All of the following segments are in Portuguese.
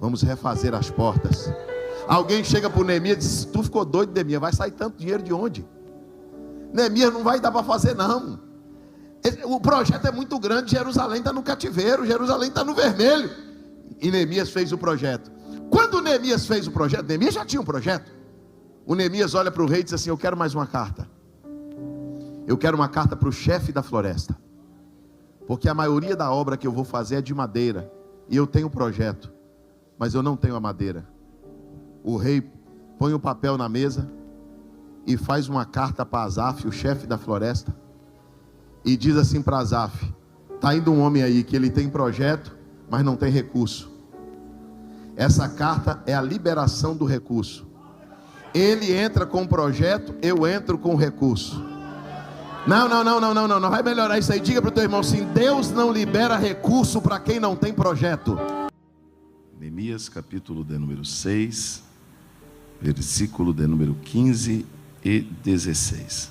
Vamos refazer as portas. Alguém chega para o Neemias e diz: tu ficou doido, Neemias, vai sair tanto dinheiro de onde? Neemias, não vai dar para fazer não. O projeto é muito grande, Jerusalém está no cativeiro, Jerusalém está no vermelho. E Neemias fez o projeto. Quando Neemias fez o projeto, Neemias já tinha um projeto. O Neemias olha para o rei e diz assim: eu quero mais uma carta. Eu quero uma carta para o chefe da floresta, porque a maioria da obra que eu vou fazer é de madeira, e eu tenho um projeto, mas eu não tenho a madeira. O rei põe o papel na mesa e faz uma carta para Asaf, o chefe da floresta, e diz assim para Asaf: está indo um homem aí que ele tem projeto, mas não tem recurso. Essa carta é a liberação do recurso. Ele entra com o projeto, eu entro com o recurso. Não vai melhorar isso aí. Diga para o teu irmão assim: Deus não libera recurso para quem não tem projeto. Neemias capítulo de número 6, versículo de número 15 e 16.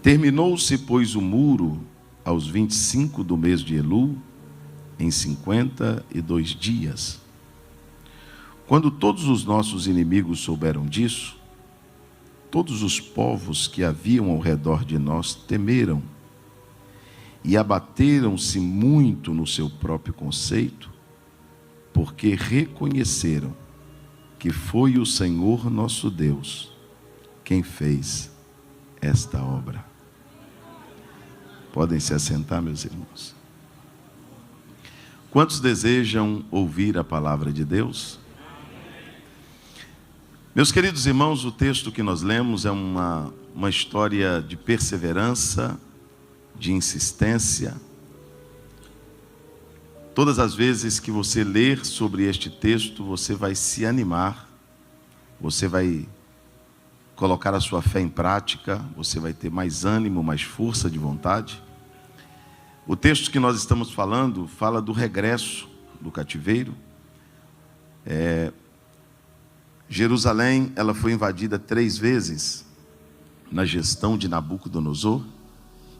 Terminou-se, pois, o muro aos 25 do mês de Elul, em 52 dias. Quando todos os nossos inimigos souberam disso, todos os povos que haviam ao redor de nós temeram e abateram-se muito no seu próprio conceito, porque reconheceram que foi o Senhor nosso Deus quem fez esta obra. Podem se assentar, meus irmãos. Quantos desejam ouvir a palavra de Deus? Meus queridos irmãos, o texto que nós lemos é uma história de perseverança, de insistência. Todas as vezes que você ler sobre este texto, você vai se animar, você vai colocar a sua fé em prática, você vai ter mais ânimo, mais força de vontade. O texto que nós estamos falando, fala do regresso do cativeiro. Jerusalém, ela foi invadida 3 vezes na gestão de Nabucodonosor,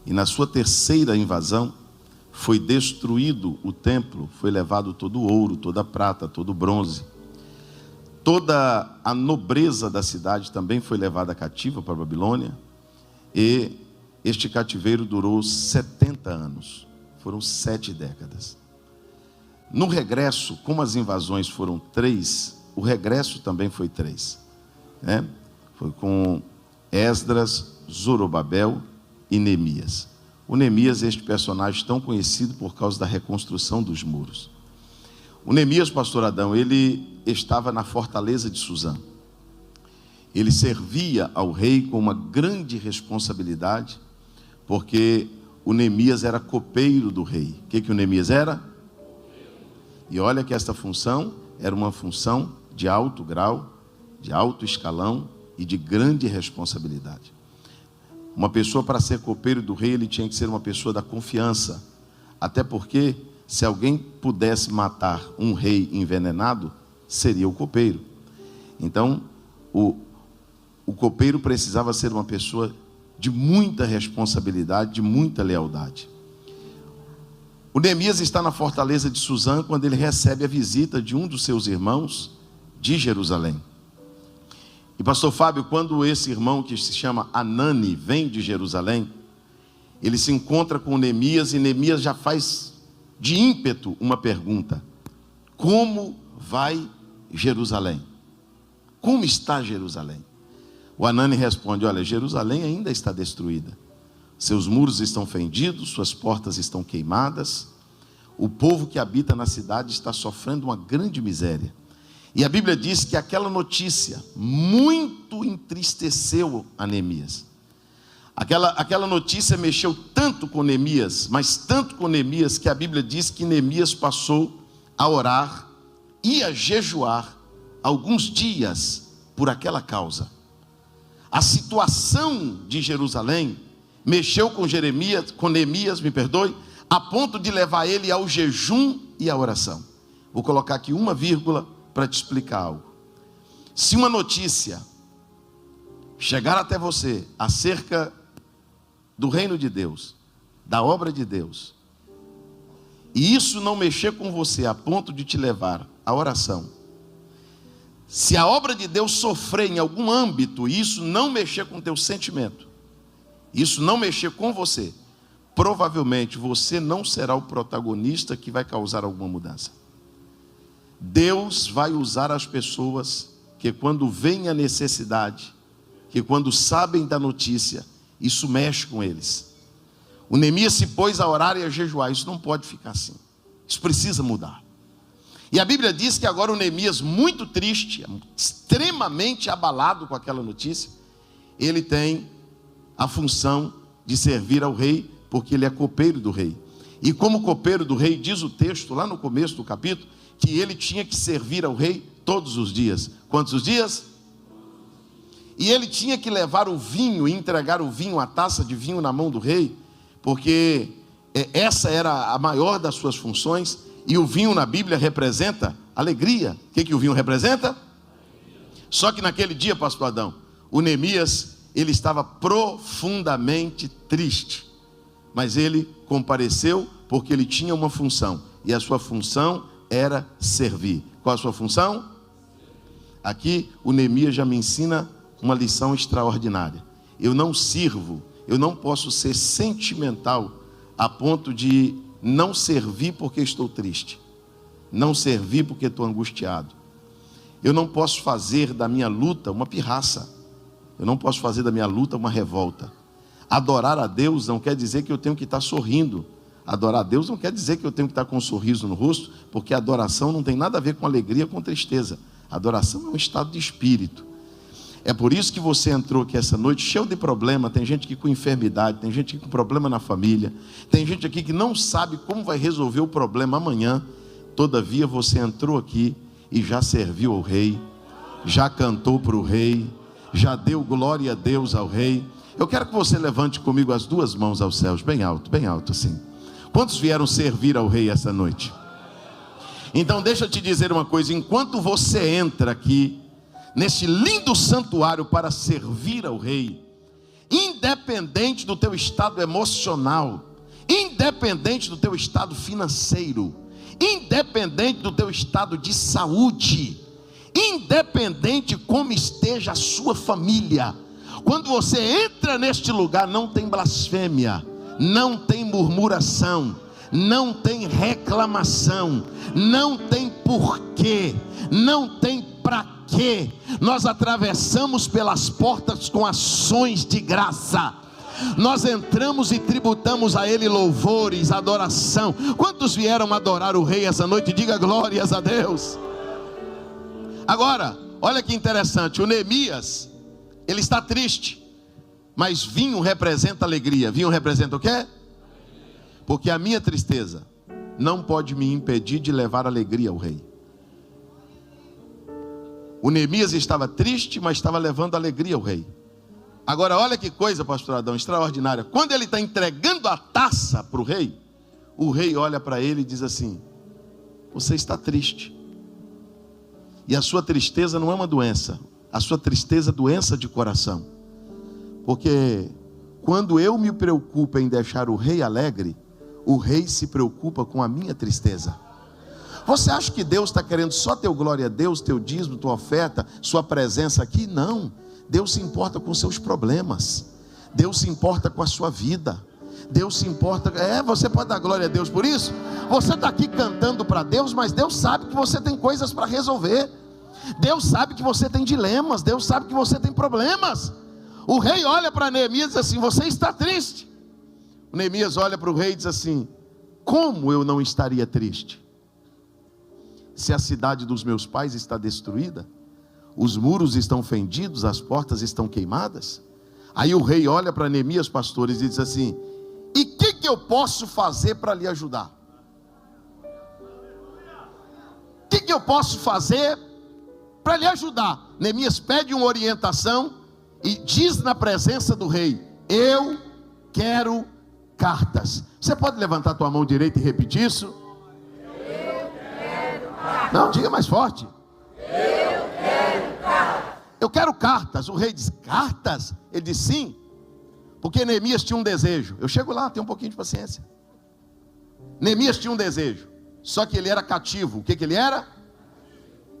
e na sua terceira invasão foi destruído o templo, foi levado todo o ouro, toda a prata, todo o bronze. Toda a nobreza da cidade também foi levada cativa para a Babilônia, e este cativeiro durou 70 anos, foram 7 décadas. No regresso, como as invasões foram 3, o regresso também foi 3, né? Foi com Esdras, Zorobabel e Neemias. O Neemias é este personagem tão conhecido por causa da reconstrução dos muros. O Neemias, pastor Adão, ele estava na fortaleza de Suzã. Ele servia ao rei com uma grande responsabilidade, porque o Neemias era copeiro do rei. O que o Neemias era? E olha que esta função era uma função de alto grau, de alto escalão e de grande responsabilidade. Uma pessoa, para ser copeiro do rei, ele tinha que ser uma pessoa da confiança. Até porque, se alguém pudesse matar um rei envenenado, seria o copeiro. Então, o copeiro precisava ser uma pessoa de muita responsabilidade, de muita lealdade. O Neemias está na fortaleza de Suzã quando ele recebe a visita de um dos seus irmãos de Jerusalém. E pastor Fábio, quando esse irmão que se chama Anani vem de Jerusalém, ele se encontra com Neemias, e Neemias já faz de ímpeto uma pergunta: como vai Jerusalém? Como está Jerusalém? O Anani responde: olha, Jerusalém ainda está destruída. Seus muros estão fendidos, suas portas estão queimadas. O povo que habita na cidade está sofrendo uma grande miséria. E a Bíblia diz que aquela notícia muito entristeceu a Neemias. Aquela notícia mexeu tanto com Neemias, mas tanto com Neemias, que a Bíblia diz que Neemias passou a orar e a jejuar alguns dias por aquela causa. A situação de Jerusalém mexeu com Neemias, a ponto de levar ele ao jejum e à oração. Vou colocar aqui uma vírgula para te explicar algo. Se uma notícia chegar até você acerca do reino de Deus, da obra de Deus, e isso não mexer com você a ponto de te levar à oração, se a obra de Deus sofrer em algum âmbito, e isso não mexer com o teu sentimento, isso não mexer com você, provavelmente você não será o protagonista que vai causar alguma mudança. Deus vai usar as pessoas que quando vem a necessidade, que quando sabem da notícia, isso mexe com eles. O Neemias se pôs a orar e a jejuar. Isso não pode ficar assim, isso precisa mudar. E a Bíblia diz que agora o Neemias, muito triste, extremamente abalado com aquela notícia, ele tem a função de servir ao rei, porque ele é copeiro do rei. E como copeiro do rei, diz o texto lá no começo do capítulo, que ele tinha que servir ao rei todos os dias. Quantos os dias? E ele tinha que levar o vinho, e entregar o vinho, a taça de vinho na mão do rei, porque essa era a maior das suas funções. E o vinho na Bíblia representa alegria. O que o vinho representa? Só que naquele dia, pastor Adão, o Neemias, ele estava profundamente triste, mas ele compareceu porque ele tinha uma função, e a sua função era servir. Qual a sua função? Aqui o Neemias já me ensina uma lição extraordinária. Eu não sirvo, eu não posso ser sentimental a ponto de não servir porque estou triste, não servir porque estou angustiado. Eu não posso fazer da minha luta uma pirraça, eu não posso fazer da minha luta uma revolta. Adorar a Deus não quer dizer que eu tenho que estar sorrindo. Adorar a Deus não quer dizer que eu tenho que estar com um sorriso no rosto, porque a adoração não tem nada a ver com alegria, com tristeza. A adoração é um estado de espírito. É por isso que você entrou aqui essa noite cheio de problema. Tem gente aqui com enfermidade, tem gente aqui com problema na família, tem gente aqui que não sabe como vai resolver o problema amanhã. Todavia você entrou aqui e já serviu ao rei, já cantou para o rei, já deu glória a Deus ao rei. Eu quero que você levante comigo as duas mãos aos céus, bem alto assim. Quantos vieram servir ao rei essa noite? Então deixa eu te dizer uma coisa, enquanto você entra aqui neste lindo santuário para servir ao rei, independente do teu estado emocional, independente do teu estado financeiro, independente do teu estado de saúde, independente como esteja a sua família, quando você entra neste lugar, não tem blasfêmia, não tem murmuração, não tem reclamação, não tem porquê, não tem pra quê. Nós atravessamos pelas portas com ações de graça. Nós entramos e tributamos a Ele louvores, adoração. Quantos vieram adorar o rei essa noite? Diga glórias a Deus. Agora, olha que interessante, o Neemias, ele está triste, mas vinho representa alegria. Vinho representa o quê? Porque a minha tristeza não pode me impedir de levar alegria ao rei. O Neemias estava triste, mas estava levando alegria ao rei. Agora olha que coisa, pastor Adão, extraordinária. Quando ele está entregando a taça para o rei olha para ele e diz assim: você está triste. E a sua tristeza não é uma doença, a sua tristeza é doença de coração. Porque quando eu me preocupo em deixar o rei alegre, o rei se preocupa com a minha tristeza. Você acha que Deus está querendo só teu glória a Deus, teu dízimo, tua oferta, sua presença aqui? Não. Deus se importa com seus problemas, Deus se importa com a sua vida, Deus se importa. Você pode dar glória a Deus por isso? Você está aqui cantando para Deus, mas Deus sabe que você tem coisas para resolver. Deus sabe que você tem dilemas, Deus sabe que você tem problemas. O rei olha para Neemias e diz assim: você está triste. O Neemias olha para o rei e diz assim: como eu não estaria triste? Se a cidade dos meus pais está destruída, os muros estão fendidos, as portas estão queimadas. Aí o rei olha para Neemias, pastores, e diz assim: e o que eu posso fazer para lhe ajudar? O que eu posso fazer para lhe ajudar? Neemias pede uma orientação e diz na presença do rei: eu quero cartas. Você pode levantar a tua mão direita e repetir isso? Eu quero cartas. Não, diga mais forte. Eu quero cartas. Eu quero cartas. O rei diz: cartas? Ele diz sim, porque Neemias tinha um desejo. Eu chego lá, tenho um pouquinho de paciência. Neemias tinha um desejo, só que ele era cativo. O que ele era?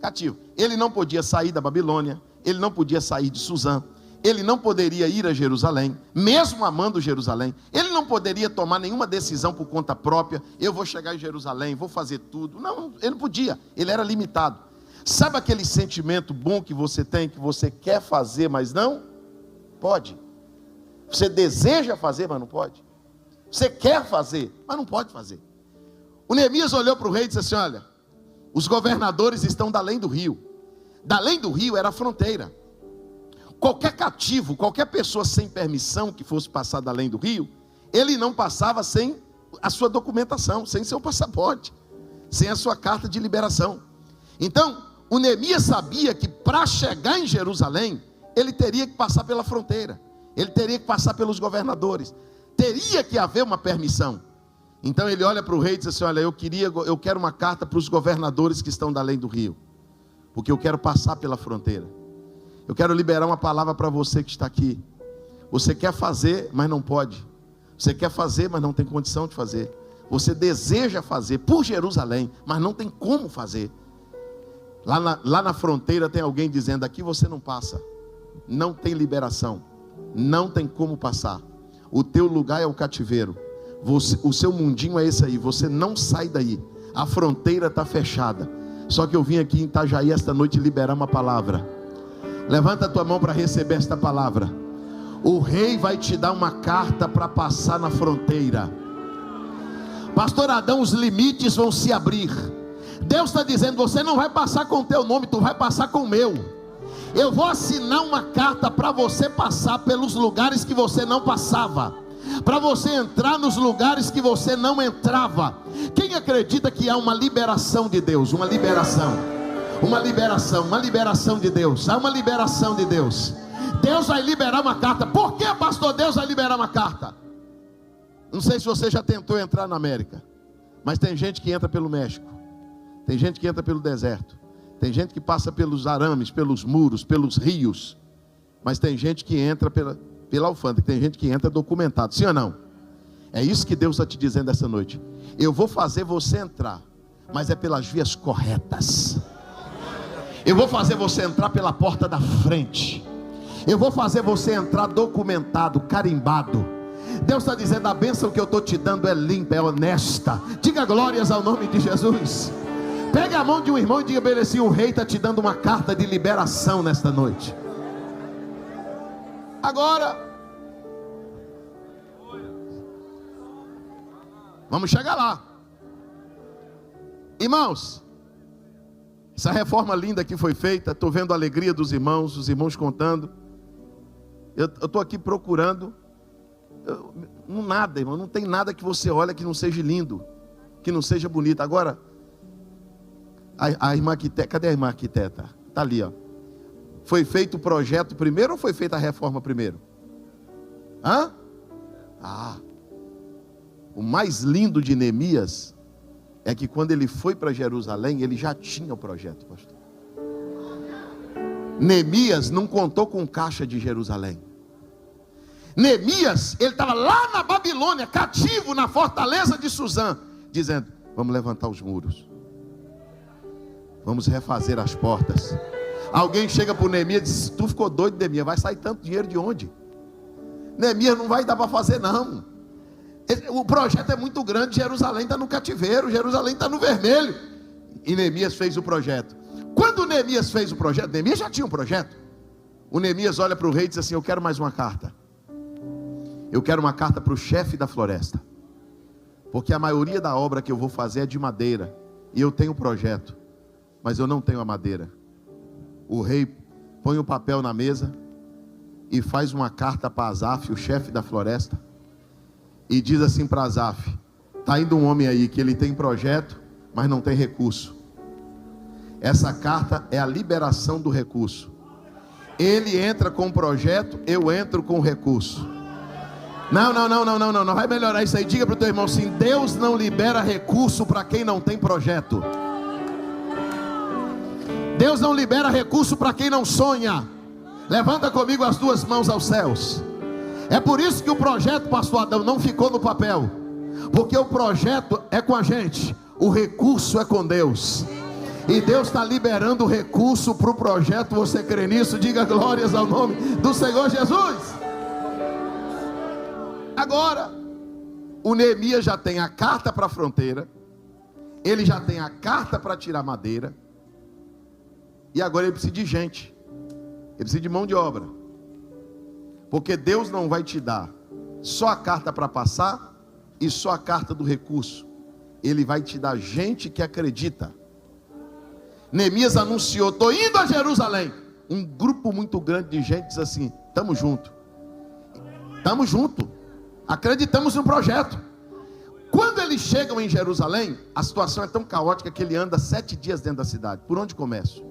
Cativo. Ele não podia sair da Babilônia, ele não podia sair de Suzã, ele não poderia ir a Jerusalém, mesmo amando Jerusalém. Ele não poderia tomar nenhuma decisão por conta própria. Eu vou chegar em Jerusalém, vou fazer tudo. Não, ele não podia, ele era limitado. Sabe aquele sentimento bom que você tem, que você quer fazer, mas não pode? Você deseja fazer, mas não pode. Você quer fazer, mas não pode fazer. O Neemias olhou para o rei e disse assim: olha, os governadores estão da além do rio. Da além do rio era a fronteira. Qualquer cativo, qualquer pessoa sem permissão que fosse passar da além do rio, ele não passava sem a sua documentação, sem seu passaporte, sem a sua carta de liberação. Então, o Neemias sabia que para chegar em Jerusalém, ele teria que passar pela fronteira, ele teria que passar pelos governadores, teria que haver uma permissão. Então ele olha para o rei e diz assim: olha, eu quero uma carta para os governadores que estão da além do rio, porque eu quero passar pela fronteira. Eu quero liberar uma palavra para você que está aqui. Você quer fazer, mas não pode. Você quer fazer, mas não tem condição de fazer. Você deseja fazer por Jerusalém, mas não tem como fazer. Lá na fronteira tem alguém dizendo: aqui você não passa. Não tem liberação. Não tem como passar. O teu lugar é o cativeiro. O seu mundinho é esse aí. Você não sai daí. A fronteira está fechada. Só que eu vim aqui em Itajaí esta noite liberar uma palavra. Levanta a tua mão para receber esta palavra. O rei vai te dar uma carta para passar na fronteira. Pastor Adão, os limites vão se abrir. Deus está dizendo: você não vai passar com o teu nome, tu vai passar com o meu. Eu vou assinar uma carta para você passar pelos lugares que você não passava, para você entrar nos lugares que você não entrava. Quem acredita que há uma liberação de Deus? Uma liberação de Deus. Há uma liberação de Deus. Deus vai liberar uma carta. Por que, pastor, Deus vai liberar uma carta? Não sei se você já tentou entrar na América, mas tem gente que entra pelo México, tem gente que entra pelo deserto, tem gente que passa pelos arames, pelos muros, pelos rios, mas tem gente que entra pela alfândega, tem gente que entra documentado. Sim ou não? É isso que Deus está te dizendo essa noite. Eu vou fazer você entrar, mas é pelas vias corretas. Eu vou fazer você entrar pela porta da frente. Eu vou fazer você entrar documentado, carimbado. Deus está dizendo: a bênção que eu estou te dando é limpa, é honesta. Diga glórias ao nome de Jesus. Pega a mão de um irmão e diga bem assim: o rei está te dando uma carta de liberação nesta noite. Agora, vamos chegar lá. Irmãos, essa reforma linda que foi feita, estou vendo a alegria dos irmãos, os irmãos contando. Eu estou aqui procurando, nada, irmão, não tem nada que você olha que não seja lindo, que não seja bonito. Agora, a irmã arquiteta, cadê a irmã arquiteta? Está ali, ó. Foi feito o projeto primeiro ou foi feita a reforma primeiro? O mais lindo de Neemias é que quando ele foi para Jerusalém, ele já tinha o projeto, pastor. Neemias não contou com caixa de Jerusalém. Neemias, ele estava lá na Babilônia, cativo na fortaleza de Suzã, dizendo: vamos levantar os muros, vamos refazer as portas. Alguém chega para o Neemias e diz: tu ficou doido, Neemias, vai sair tanto dinheiro de onde? Neemias, não vai dar para fazer não. O projeto é muito grande. Jerusalém está no cativeiro, Jerusalém está no vermelho. E Neemias fez o projeto. Quando Neemias fez o projeto, Neemias já tinha um projeto. O Neemias olha para o rei e diz assim: eu quero mais uma carta. Eu quero uma carta para o chefe da floresta, porque a maioria da obra que eu vou fazer é de madeira, e eu tenho o projeto, mas eu não tenho a madeira. O rei põe o papel na mesa e faz uma carta para Asaf, o chefe da floresta, e diz assim para Asaf: está indo um homem aí que ele tem projeto, mas não tem recurso. Essa carta é a liberação do recurso. Ele entra com o projeto, eu entro com o recurso. Não vai melhorar isso aí. Diga para o teu irmão assim: Deus não libera recurso para quem não tem projeto. Deus não libera recurso para quem não sonha. Levanta comigo as duas mãos aos céus. É por isso que o projeto, pastor Adão, não ficou no papel. Porque o projeto é com a gente, o recurso é com Deus. E Deus está liberando o recurso para o projeto. Você crê nisso? Diga glórias ao nome do Senhor Jesus. Agora, o Neemias já tem a carta para a fronteira, ele já tem a carta para tirar madeira, e agora ele precisa de gente, ele precisa de mão de obra, porque Deus não vai te dar só a carta para passar e só a carta do recurso, Ele vai te dar gente que acredita. Neemias anunciou: estou indo a Jerusalém. Um grupo muito grande de gente diz assim: estamos juntos, acreditamos no projeto. Quando eles chegam em Jerusalém, a situação é tão caótica que ele anda 7 dias dentro da cidade. Por onde começo?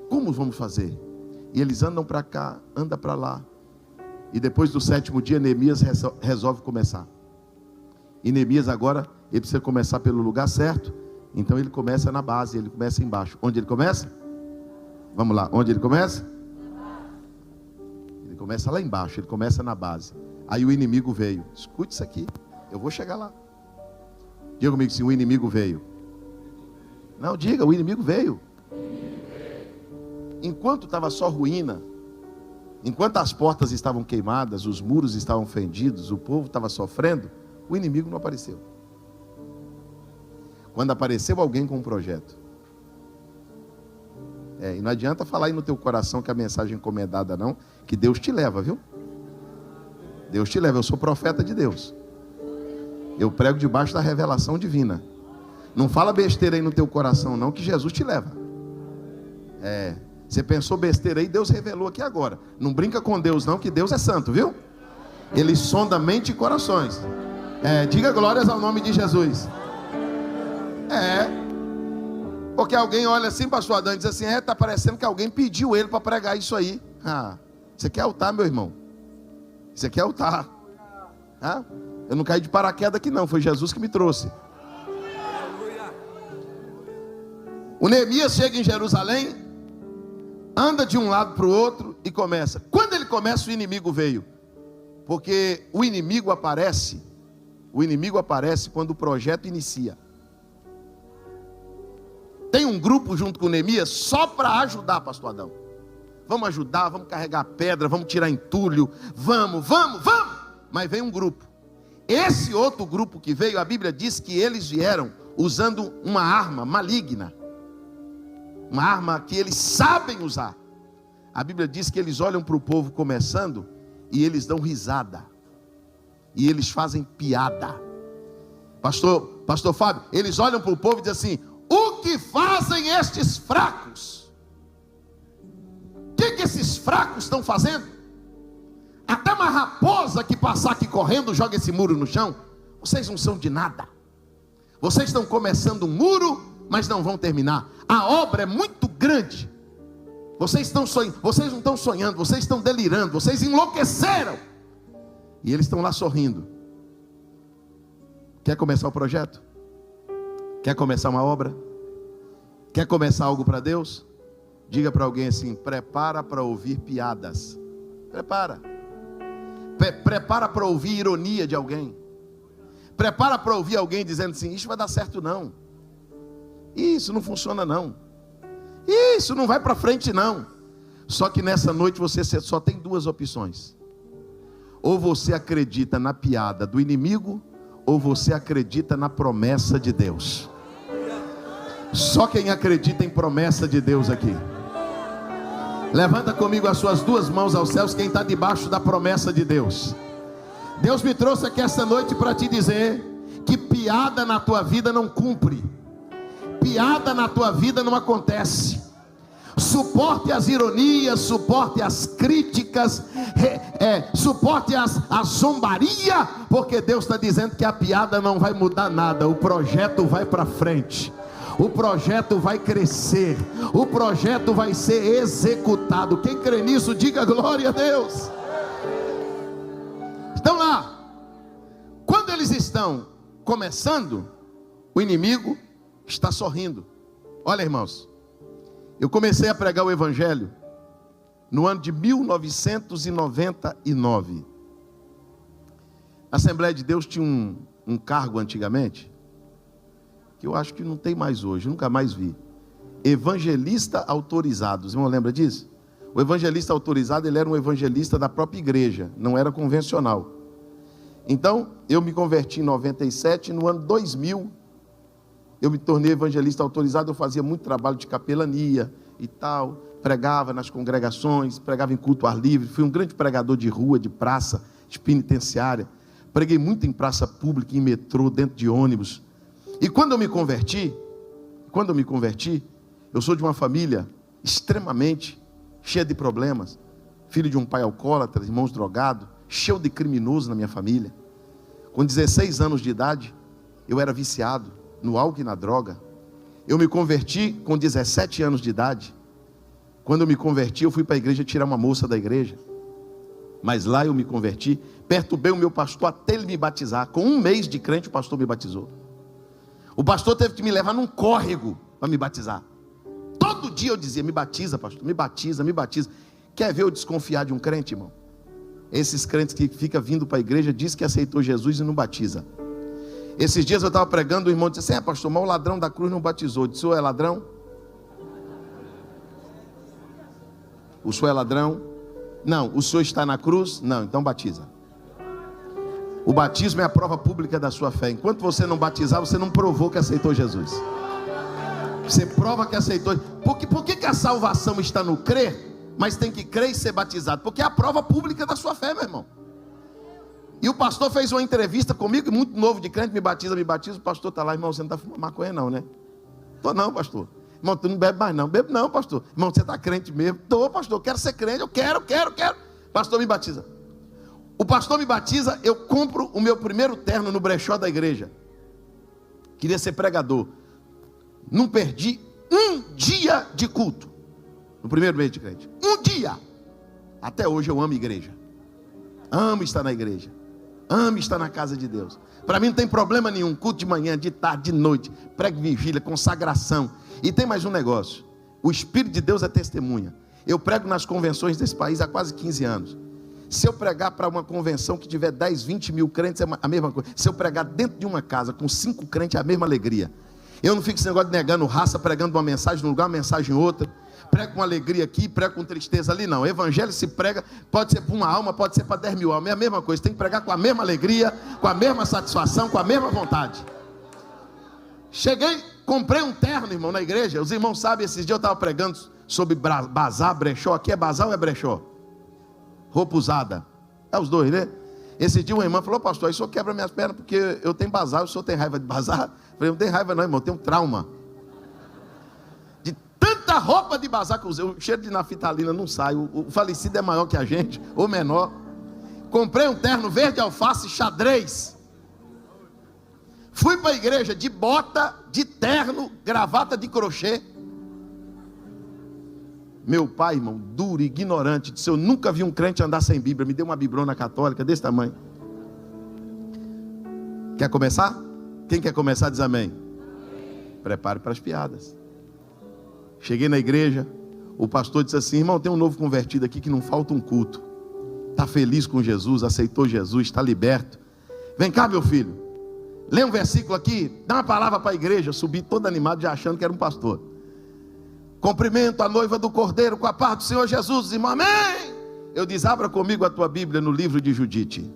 Como vamos fazer? E eles andam para cá, andam para lá. E depois do 7º dia, Neemias resolve começar. E Neemias agora, ele precisa começar pelo lugar certo. Então ele começa na base, ele começa embaixo. Onde ele começa? Vamos lá, onde ele começa? Ele começa lá embaixo, ele começa na base. Aí o inimigo veio. Escute isso aqui, eu vou chegar lá. Diga comigo se o inimigo veio. Não, diga, o inimigo veio. Enquanto estava só ruína, enquanto as portas estavam queimadas, os muros estavam fendidos, o povo estava sofrendo, o inimigo não apareceu. Quando apareceu alguém com um projeto, e não adianta falar aí no teu coração que a mensagem é encomendada não, que Deus te leva, viu? Deus te leva, eu sou profeta de Deus, eu prego debaixo da revelação divina. Não fala besteira aí no teu coração não, que Jesus te leva. Você pensou besteira aí, Deus revelou aqui agora. Não brinca com Deus não, que Deus é santo, viu? Ele sonda mente e corações. Diga glórias ao nome de Jesus. Porque alguém olha assim, pastor Adão, e diz assim: tá parecendo que alguém pediu ele para pregar isso aí. Isso aqui é altar, meu irmão. Isso aqui é altar. Eu não caí de paraquedas aqui não, foi Jesus que me trouxe. O Neemias chega em Jerusalém, anda de um lado para o outro e começa. Quando ele começa, o inimigo veio. Porque o inimigo aparece quando o projeto inicia. Tem um grupo junto com o Neemias só para ajudar, pastor Adão. Vamos ajudar, vamos carregar pedra, vamos tirar entulho, vamos. Mas vem um grupo. Esse outro grupo que veio, a Bíblia diz que eles vieram usando uma arma maligna. Uma arma que eles sabem usar. A Bíblia diz que eles olham para o povo começando e eles dão risada. E eles fazem piada. Pastor Fábio, eles olham para o povo e dizem assim: o que fazem estes fracos? O que esses fracos estão fazendo? Até uma raposa que passar aqui correndo joga esse muro no chão. Vocês não são de nada. Vocês estão começando um muro, mas não vão terminar. A obra é muito grande. Vocês não estão sonhando, vocês estão delirando, vocês enlouqueceram. E eles estão lá sorrindo. Quer começar o projeto? Quer começar uma obra? Quer começar algo para Deus? Diga para alguém assim: prepara para ouvir piadas. Prepara para ouvir ironia de alguém. Prepara para ouvir alguém dizendo assim: isso vai dar certo não. Isso não funciona não. Isso não vai para frente não. Só que nessa noite você só tem 2 opções. Ou você acredita na piada do inimigo, ou você acredita na promessa de Deus. Só quem acredita em promessa de Deus aqui. Levanta comigo as suas 2 mãos aos céus, quem está debaixo da promessa de Deus. Deus me trouxe aqui essa noite para te dizer que piada na tua vida não cumpre. Piada na tua vida não acontece. Suporte as ironias, suporte as críticas, suporte a zombaria, porque Deus está dizendo que a piada não vai mudar nada. O projeto vai para frente, o projeto vai crescer, o projeto vai ser executado. Quem crê nisso, diga glória a Deus. Então lá, quando eles estão começando, o inimigo está sorrindo. Olha, irmãos, eu comecei a pregar o evangelho no ano de 1999. A Assembleia de Deus tinha um cargo antigamente, que eu acho que não tem mais hoje, nunca mais vi. Evangelista autorizado. Você não lembra disso? O evangelista autorizado, ele era um evangelista da própria igreja, não era convencional. Então, eu me converti em 97, no ano 2000, eu me tornei evangelista autorizado, eu fazia muito trabalho de capelania e tal, pregava nas congregações, pregava em culto ao ar livre, fui um grande pregador de rua, de praça, de penitenciária, preguei muito em praça pública, em metrô, dentro de ônibus. E quando eu me converti, eu sou de uma família extremamente cheia de problemas, filho de um pai alcoólatra, irmãos drogados, cheio de criminoso na minha família. Com 16 anos de idade, eu era viciado no álcool e na droga. Eu me converti com 17 anos de idade. Quando eu me converti, eu fui para a igreja tirar uma moça da igreja. Mas lá eu me converti, perturbei o meu pastor até ele me batizar. Com um mês de crente, o pastor me batizou. O pastor teve que me levar num córrego para me batizar. Todo dia eu dizia: me batiza, pastor, me batiza, me batiza. Quer ver eu desconfiar de um crente, irmão? Esses crentes que ficam vindo para a igreja, diz que aceitou Jesus e não batiza. Esses dias eu estava pregando, o irmão disse assim: pastor, mas o ladrão da cruz não batizou. Eu disse: o senhor é ladrão? O senhor é ladrão? Não. O senhor está na cruz? Não, então batiza. O batismo é a prova pública da sua fé. Enquanto você não batizar, você não provou que aceitou Jesus. Você prova que aceitou. Por que a salvação está no crer, mas tem que crer e ser batizado? Porque é a prova pública da sua fé, meu irmão. E o pastor fez uma entrevista comigo, muito novo de crente, me batiza. O pastor está lá: irmão, você não está fumando maconha não, né? Tô não, pastor. Irmão, tu não bebe mais não. Bebo não, pastor. Irmão, você está crente mesmo? Tô, pastor, quero ser crente, eu quero. Pastor, me batiza. O pastor me batiza, eu compro o meu primeiro terno no brechó da igreja. Queria ser pregador. Não perdi um dia de culto no primeiro mês de crente. Um dia. Até hoje eu amo igreja. Amo estar na igreja. Amo estar na casa de Deus. Para mim não tem problema nenhum. Culto de manhã, de tarde, de noite. Prego, vigília, consagração. E tem mais um negócio. O Espírito de Deus é testemunha. Eu prego nas convenções desse país há quase 15 anos. Se eu pregar para uma convenção que tiver 10, 20 mil crentes, é a mesma coisa. Se eu pregar dentro de uma casa com 5 crentes, é a mesma alegria. Eu não fico esse negócio de negando raça, pregando uma mensagem num lugar, uma mensagem em outra. Prego com alegria aqui, prego com tristeza ali. Não, evangelho se prega, pode ser para uma alma, pode ser para 10 mil almas. É a mesma coisa, tem que pregar com a mesma alegria, com a mesma satisfação, com a mesma vontade. Cheguei, comprei um terno, irmão, na igreja. Os irmãos sabem, esses dias eu estava pregando sobre bazar, brechó. Aqui é bazar ou é brechó? Roupa usada. É os dois, né? Esse dia uma irmã falou: pastor, aí o senhor quebra minhas pernas porque eu tenho bazar, o senhor tem raiva de bazar? Eu falei: não tem raiva não, irmão, eu tenho um trauma. De tanta roupa de bazar que eu usei, o cheiro de naftalina não sai, o falecido é maior que a gente, ou menor. Comprei um terno verde alface, xadrez. Fui para a igreja de bota, de terno, gravata de crochê. Meu pai, irmão, duro, ignorante, disse: eu nunca vi um crente andar sem Bíblia. Me deu uma bibrona católica desse tamanho. Quer começar? Quem quer começar diz amém. Prepare para as piadas. Cheguei na igreja, o pastor disse assim: irmão, tem um novo convertido aqui que não falta um culto. Está feliz com Jesus, aceitou Jesus, está liberto. Vem cá, meu filho, lê um versículo aqui, dá uma palavra para a igreja. Eu subi todo animado, já achando que era um pastor. Cumprimento a noiva do Cordeiro com a paz do Senhor Jesus, irmão, amém. Eu disse: abra comigo a tua Bíblia no livro de Judite.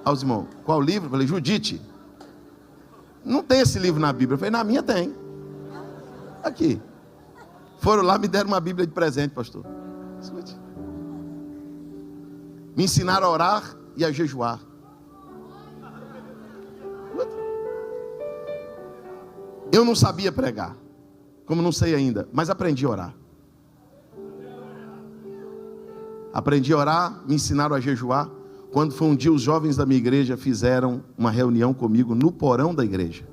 Aos irmãos: qual livro? Eu falei: Judite. Não tem esse livro na Bíblia. Eu falei: na minha tem. Aqui. Foram lá, me deram uma Bíblia de presente, pastor. Escute. Me ensinaram a orar e a jejuar. Eu não sabia pregar, como não sei ainda, mas aprendi a orar. Aprendi a orar, me ensinaram a jejuar. Quando foi um dia, os jovens da minha igreja fizeram uma reunião comigo no porão da igreja.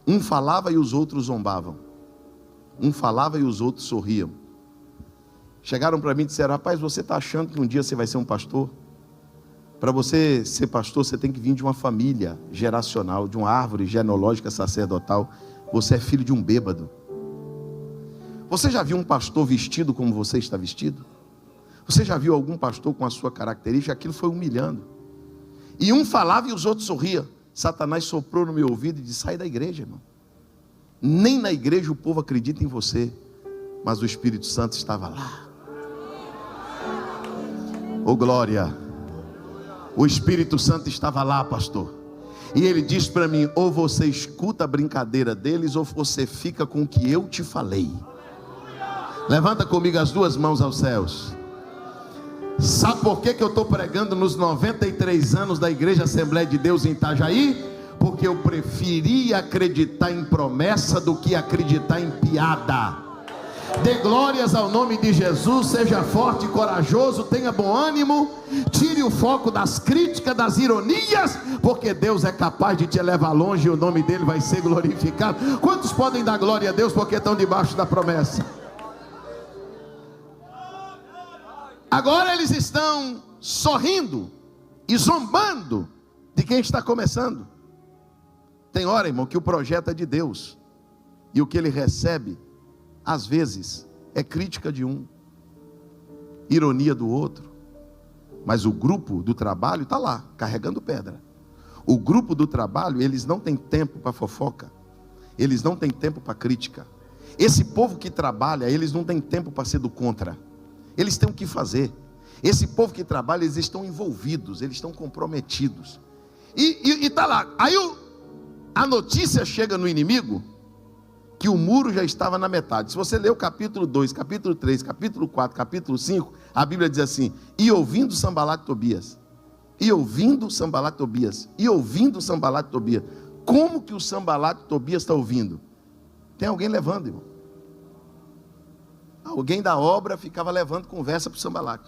Um falava e os outros zombavam. Um falava e os outros sorriam. Chegaram para mim e disseram: rapaz, você está achando que um dia você vai ser um pastor? Para você ser pastor, você tem que vir de uma família geracional, de uma árvore genealógica sacerdotal. Você é filho de um bêbado. Você já viu um pastor vestido como você está vestido? Você já viu algum pastor com a sua característica? Aquilo foi humilhando. E um falava e os outros sorriam. Satanás soprou no meu ouvido e disse: sai da igreja, irmão. Nem na igreja o povo acredita em você. Mas o Espírito Santo estava lá. Oh glória. O Espírito Santo estava lá, pastor. E ele disse para mim: ou você escuta a brincadeira deles, ou você fica com o que eu te falei. Levanta comigo as duas mãos aos céus. Sabe por que eu estou pregando nos 93 anos da Igreja Assembleia de Deus em Itajaí? Porque eu preferia acreditar em promessa do que acreditar em piada. Dê glórias ao nome de Jesus, seja forte e corajoso, tenha bom ânimo, tire o foco das críticas, das ironias, porque Deus é capaz de te levar longe e o nome dele vai ser glorificado. Quantos podem dar glória a Deus porque estão debaixo da promessa? Agora eles estão sorrindo e zombando de quem está começando. Tem hora, irmão, que o projeto é de Deus, e o que ele recebe às vezes é crítica de um, ironia do outro, mas o grupo do trabalho está lá, carregando pedra. O grupo do trabalho, eles não têm tempo para fofoca, eles não têm tempo para crítica. Esse povo que trabalha, eles não têm tempo para ser do contra, eles têm o que fazer. Esse povo que trabalha, eles estão envolvidos, eles estão comprometidos, e está lá. Aí a notícia chega no inimigo, que o muro já estava na metade. Se você ler o capítulo 2, capítulo 3, capítulo 4, capítulo 5, a Bíblia diz assim: e ouvindo Sanbalat e Tobias, e ouvindo Sanbalat e Tobias, e ouvindo Sanbalat e Tobias. Como que o Sanbalat e Tobias está ouvindo? Tem alguém levando, irmão. Alguém da obra ficava levando conversa para o Sanbalat.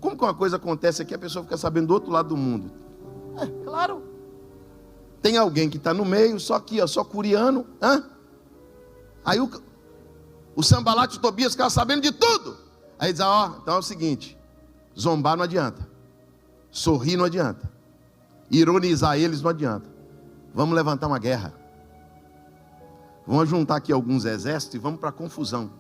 Como que uma coisa acontece aqui, a pessoa fica sabendo do outro lado do mundo? É, claro. Tem alguém que está no meio, só aqui, ó, só curiano. Aí o Sanbalat e Tobias ficavam sabendo de tudo. Aí diz: ó, então é o seguinte, zombar não adianta, sorrir não adianta, ironizar eles não adianta. Vamos levantar uma guerra. Vamos juntar aqui alguns exércitos e vamos para a confusão.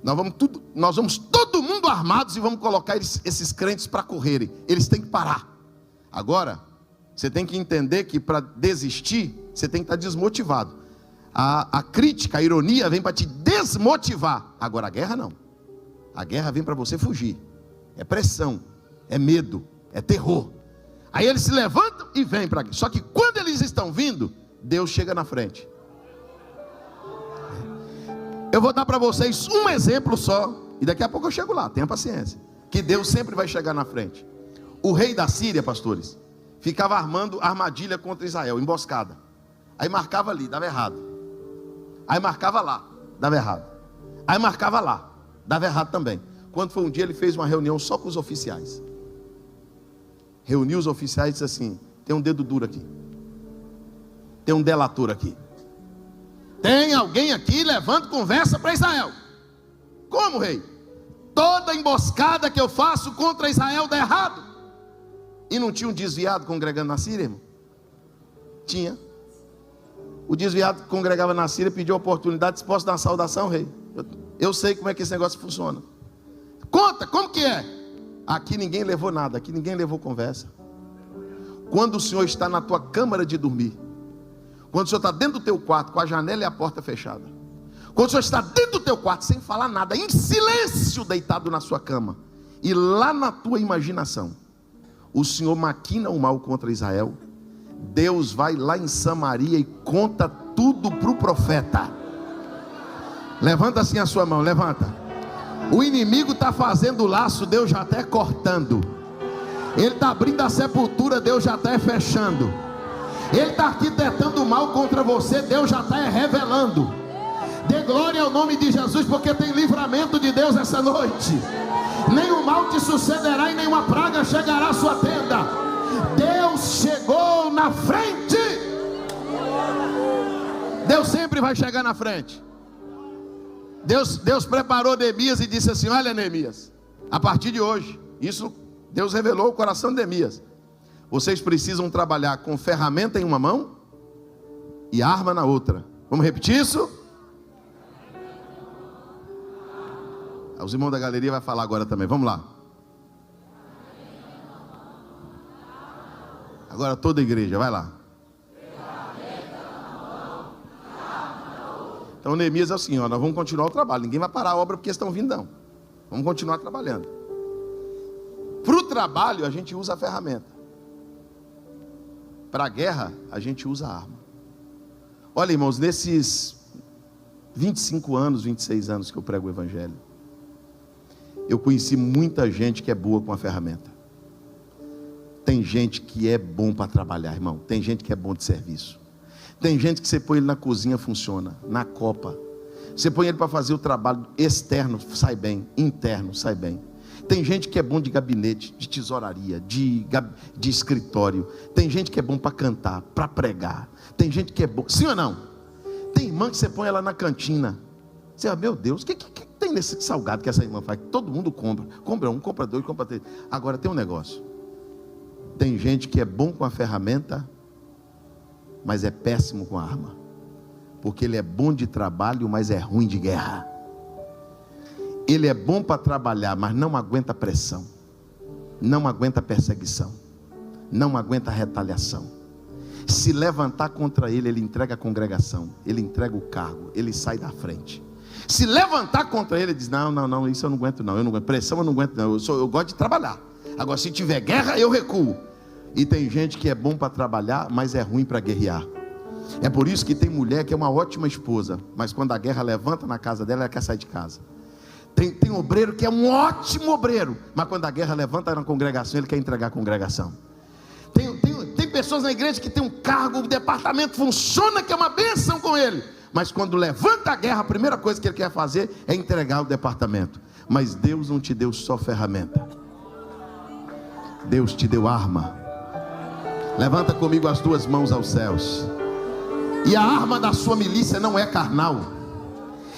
Nós vamos todo mundo armados e vamos colocar esses crentes para correrem. Eles têm que parar. Agora, você tem que entender que para desistir, você tem que estar desmotivado. A crítica, a ironia vem para te desmotivar. Agora a guerra não. A guerra vem para você fugir. É pressão, é medo, é terror. Aí eles se levantam e vêm para aqui. Só que quando eles estão vindo, Deus chega na frente. Eu vou dar para vocês um exemplo só, e daqui a pouco eu chego lá, tenha paciência, que Deus sempre vai chegar na frente. O rei da Síria, pastores, ficava armando armadilha contra Israel, emboscada. Aí marcava ali, dava errado. Aí marcava lá, dava errado. Aí marcava lá, dava errado também. Quando foi um dia, ele fez uma reunião só com os oficiais. Reuniu os oficiais e disse assim: tem um dedo duro aqui, tem um delator aqui, tem alguém aqui levando conversa para Israel. Como, rei? Toda emboscada que eu faço contra Israel dá errado. E não tinha um desviado congregando na Síria, irmão? Tinha. O desviado que congregava na Síria pediu a oportunidade, disse: posso dar uma saudação, rei? Eu sei como é que esse negócio funciona. Conta, como que é? Aqui ninguém levou nada, aqui ninguém levou conversa. Quando o senhor está na tua câmara de dormir, quando o senhor está dentro do teu quarto, com a janela e a porta fechada, quando o senhor está dentro do teu quarto, sem falar nada, em silêncio, deitado na sua cama, e lá na tua imaginação, o senhor maquina o mal contra Israel, Deus vai lá em Samaria e conta tudo para o profeta. Levanta assim a sua mão, levanta. O inimigo está fazendo o laço, Deus já está cortando. Ele está abrindo a sepultura, Deus já está fechando. Ele está arquitetando o mal contra você, Deus já está revelando. Dê glória ao nome de Jesus, porque tem livramento de Deus essa noite. Nenhum mal te sucederá e nenhuma praga chegará à sua tenda. Deus chegou na frente. Deus sempre vai chegar na frente. Deus preparou Neemias e disse assim: olha, Neemias, a partir de hoje, isso Deus revelou o coração de Neemias. Vocês precisam trabalhar com ferramenta em uma mão e arma na outra. Vamos repetir isso? Os irmãos da galeria vão falar agora também. Vamos lá. Agora toda a igreja, vai lá. Então Neemias é assim, ó, nós vamos continuar o trabalho. Ninguém vai parar a obra porque estão vindo, não. Vamos continuar trabalhando. Para o trabalho a gente usa a ferramenta. Para a guerra a gente usa a arma. Olha, irmãos, nesses 25 anos, 26 anos que eu prego o evangelho, eu conheci muita gente que é boa com a ferramenta. Tem gente que é bom para trabalhar, irmão. Tem gente que é bom de serviço. Tem gente que você põe ele na cozinha, funciona. Na copa. Você põe ele para fazer o trabalho externo, sai bem. Interno, sai bem. Tem gente que é bom de gabinete, de tesouraria, de escritório. Tem gente que é bom para cantar, para pregar. Tem gente que é bom, sim ou não? Tem irmã que você põe ela na cantina. Você fala, meu Deus, o que tem nesse salgado que essa irmã faz? Todo mundo compra. Compra um, compra dois, compra três. Agora tem um negócio. Tem gente que é bom com a ferramenta, mas é péssimo com a arma. Porque ele é bom de trabalho, mas é ruim de guerra. Ele é bom para trabalhar, mas não aguenta pressão. Não aguenta perseguição. Não aguenta retaliação. Se levantar contra ele, ele entrega a congregação. Ele entrega o cargo. Ele sai da frente. Se levantar contra ele, ele diz, não, isso eu não aguento não. Eu não aguento pressão, eu não aguento não. Eu gosto de trabalhar. Agora se tiver guerra, eu recuo. E tem gente que é bom para trabalhar, mas é ruim para guerrear. É por isso que tem mulher que é uma ótima esposa, mas quando a guerra levanta na casa dela, ela quer sair de casa. Tem obreiro que é um ótimo obreiro, mas quando a guerra levanta na congregação, ele quer entregar a congregação. Tem pessoas na igreja que tem um cargo, o departamento funciona, que é uma bênção com ele, mas quando levanta a guerra, a primeira coisa que ele quer fazer é entregar o departamento. Mas Deus não te deu só ferramenta, Deus te deu arma. Levanta comigo as duas mãos aos céus. E a arma da sua milícia não é carnal,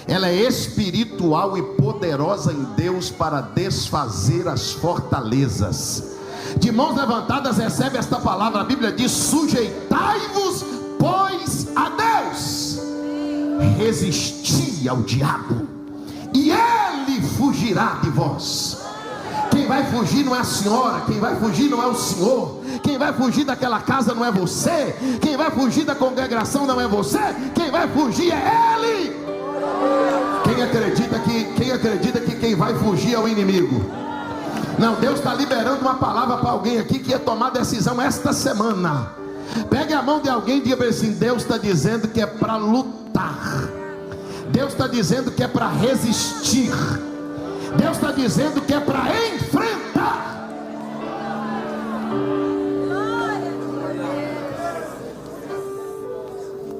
ela é espiritual e poderosa em Deus para desfazer as fortalezas. De mãos levantadas recebe esta palavra. A Bíblia diz, sujeitai-vos pois a Deus, resisti ao diabo e ele fugirá de vós. Quem vai fugir não é a senhora, quem vai fugir não é o senhor, quem vai fugir daquela casa não é você, quem vai fugir da congregação não é você, quem vai fugir é ele. Quem acredita que quem vai fugir é o inimigo? Não, Deus está liberando uma palavra para alguém aqui que ia tomar decisão esta semana. Pegue a mão de alguém e diga assim, Deus está dizendo que é para lutar, Deus está dizendo que é para resistir, Deus está dizendo que é para enfrentar.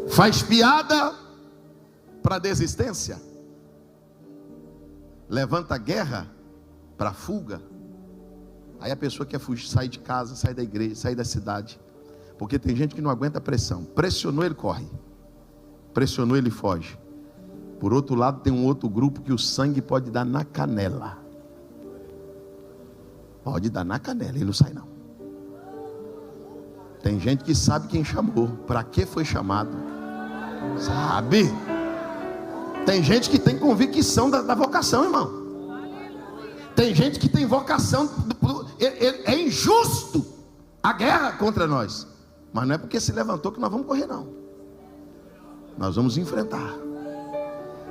Faz piada para desistência, levanta guerra para fuga. Aí a pessoa quer fugir, sair de casa, sair da igreja, sair da cidade, porque tem gente que não aguenta pressão. Pressionou, ele corre. Pressionou, ele foge. Por outro lado, tem um outro grupo que o sangue pode dar na canela. Pode dar na canela, ele não sai não. Tem gente que sabe quem chamou, para que foi chamado, sabe? Tem gente que tem convicção da vocação, irmão. Tem gente que tem vocação. É injusto a guerra contra nós, mas não é porque se levantou que nós vamos correr não. Nós vamos enfrentar.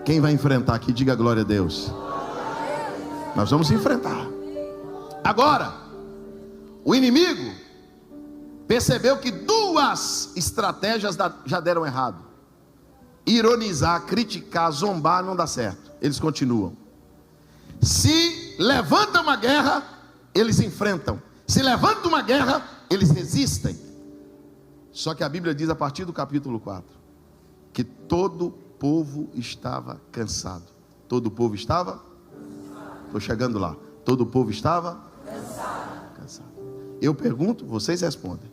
Quem vai enfrentar aqui, diga glória a Deus. Nós vamos enfrentar. Agora, o inimigo percebeu que duas estratégias já deram errado. Ironizar, criticar, zombar não dá certo. Eles continuam. Se levanta uma guerra, eles enfrentam. Se levanta uma guerra, eles resistem. Só que a Bíblia diz a partir do capítulo 4 que todo povo estava cansado. Todo o povo estava? Estou chegando lá. Todo o povo estava? Cansado. Eu pergunto, vocês respondem.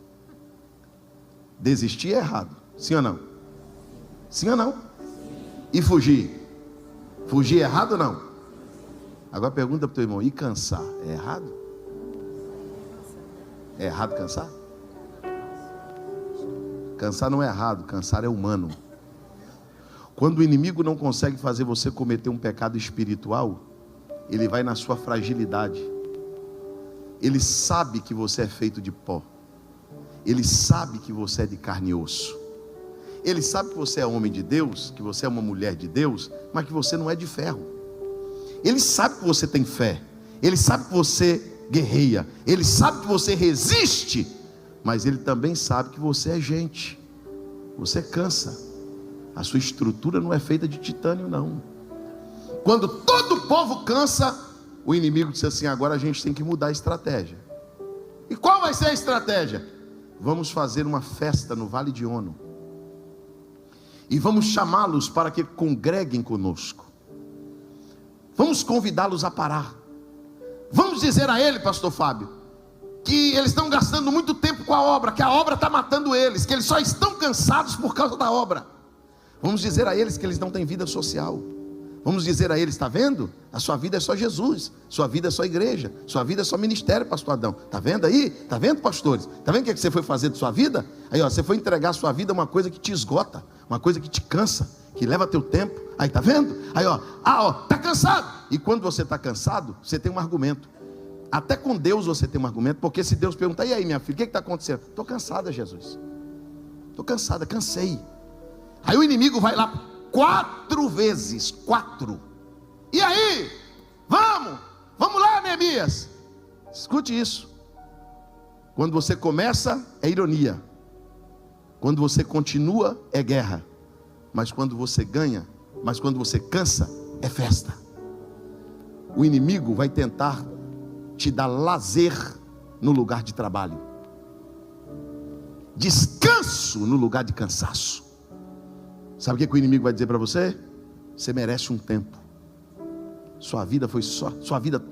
Desistir é errado, sim ou não? Sim ou não? E fugir? Fugir é errado ou não? Agora pergunta para o teu irmão, e cansar? É errado? É errado cansar? Cansar não é errado, cansar é humano. Quando o inimigo não consegue fazer você cometer um pecado espiritual, Ele vai na sua fragilidade. Ele sabe que você é feito de pó. Ele sabe que você é de carne e osso. Ele sabe que você é homem de Deus, que você é uma mulher de Deus, mas que você não é de ferro. Ele sabe que você tem fé. Ele sabe que você guerreia. Ele sabe que você resiste. Mas ele também sabe que você é gente. Você cansa. A sua estrutura não é feita de titânio, não. Quando todo o povo cansa, o inimigo disse assim: agora a gente tem que mudar a estratégia. E qual vai ser a estratégia? Vamos fazer uma festa no Vale de Ono. E vamos chamá-los para que congreguem conosco. Vamos convidá-los a parar. Vamos dizer a ele, pastor Fábio, que eles estão gastando muito tempo com a obra, que a obra está matando eles, que eles só estão cansados por causa da obra. Vamos dizer a eles que eles não têm vida social. Vamos dizer a eles: está vendo? A sua vida é só Jesus, sua vida é só igreja, sua vida é só ministério, pastor Adão. Está vendo aí? Está vendo, pastores? Está vendo o que você foi fazer de sua vida? Aí, ó, você foi entregar a sua vida a uma coisa que te esgota, uma coisa que te cansa, que leva teu tempo. Aí, está vendo? Aí, ó, está cansado. E quando você está cansado, você tem um argumento. Até com Deus você tem um argumento, porque se Deus perguntar: e aí, minha filha, o que está acontecendo? Estou cansada, Jesus. Estou cansada, cansei. Aí o inimigo vai lá 4 vezes, 4. E aí? Vamos lá, Neemias. Escute isso. Quando você começa, é ironia. Quando você continua, é guerra. Mas quando você ganha, mas quando você cansa, é festa. O inimigo vai tentar te dar lazer no lugar de trabalho, descanso no lugar de cansaço. Sabe o que o inimigo vai dizer para você? Você merece um tempo. Sua vida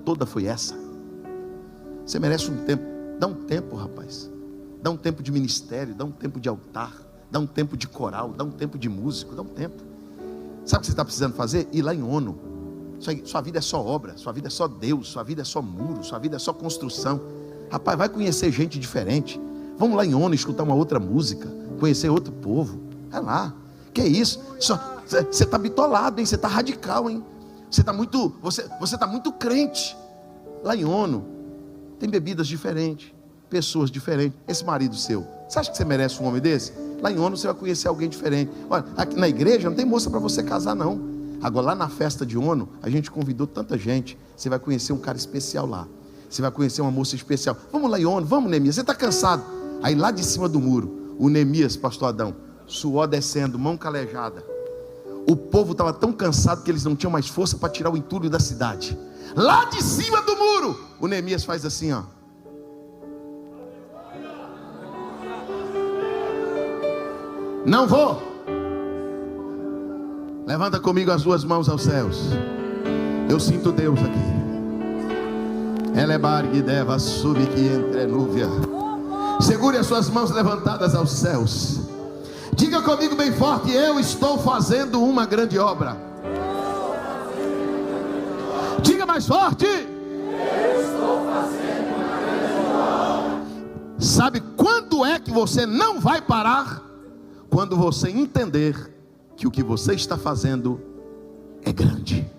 toda foi essa. Você merece um tempo. Dá um tempo, rapaz. Dá um tempo de ministério, dá um tempo de altar, dá um tempo de coral, dá um tempo de músico, dá um tempo. Sabe o que você está precisando fazer? Ir lá em ONU. Sua vida é só obra, sua vida é só Deus, sua vida é só muro, sua vida é só construção. Rapaz, vai conhecer gente diferente. Vamos lá em ONU escutar uma outra música, conhecer outro povo. Vai lá. Que isso? Você está bitolado, hein? Você está radical, hein? Você está muito crente. Lá em ONU tem bebidas diferentes, pessoas diferentes. Esse marido seu, você acha que você merece um homem desse? Lá em ONU você vai conhecer alguém diferente. Olha, aqui na igreja não tem moça para você casar, não. Agora lá na festa de ONU, a gente convidou tanta gente. Você vai conhecer um cara especial lá. Você vai conhecer uma moça especial. Vamos lá em ONU, vamos, Neemias. Você está cansado? Aí lá de cima do muro, o Neemias, pastor Adão, suor descendo, mão calejada. O povo estava tão cansado que eles não tinham mais força para tirar o entulho da cidade. Lá de cima do muro, o Neemias faz assim, ó. Não vou. Levanta comigo as 2 mãos aos céus. Eu sinto Deus aqui. Elebargue deva subir que entre núvia. Segure as suas mãos levantadas aos céus. Diga comigo bem forte: eu estou fazendo uma grande obra. Diga mais forte: eu estou fazendo uma grande obra. Sabe quando é que você não vai parar? Quando você entender que o que você está fazendo é grande.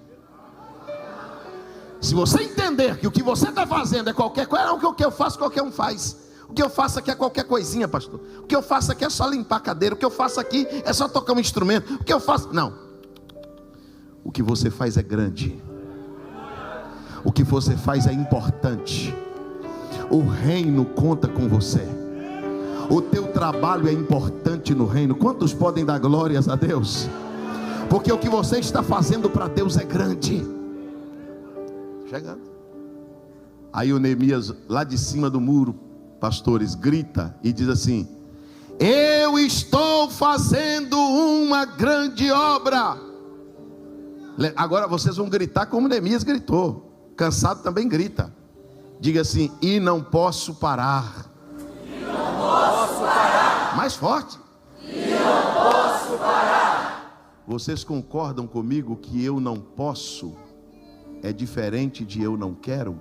Se você entender que o que você está fazendo é qualquer coisa, não, o que eu faço qualquer um faz. O que eu faço aqui é qualquer coisinha, pastor. O que eu faço aqui é só limpar a cadeira. O que eu faço aqui é só tocar um instrumento. O que eu faço... Não. O que você faz é grande. O que você faz é importante. O reino conta com você. O teu trabalho é importante no reino. Quantos podem dar glórias a Deus? Porque o que você está fazendo para Deus é grande. Chegando. Aí o Neemias, lá de cima do muro, pastores, grita e diz assim: eu estou fazendo uma grande obra. Agora vocês vão gritar como Neemias gritou. Cansado também grita. Diga assim: e não posso parar. E não posso parar. Mais forte. E não posso parar. Vocês concordam comigo que eu não posso é diferente de eu não quero?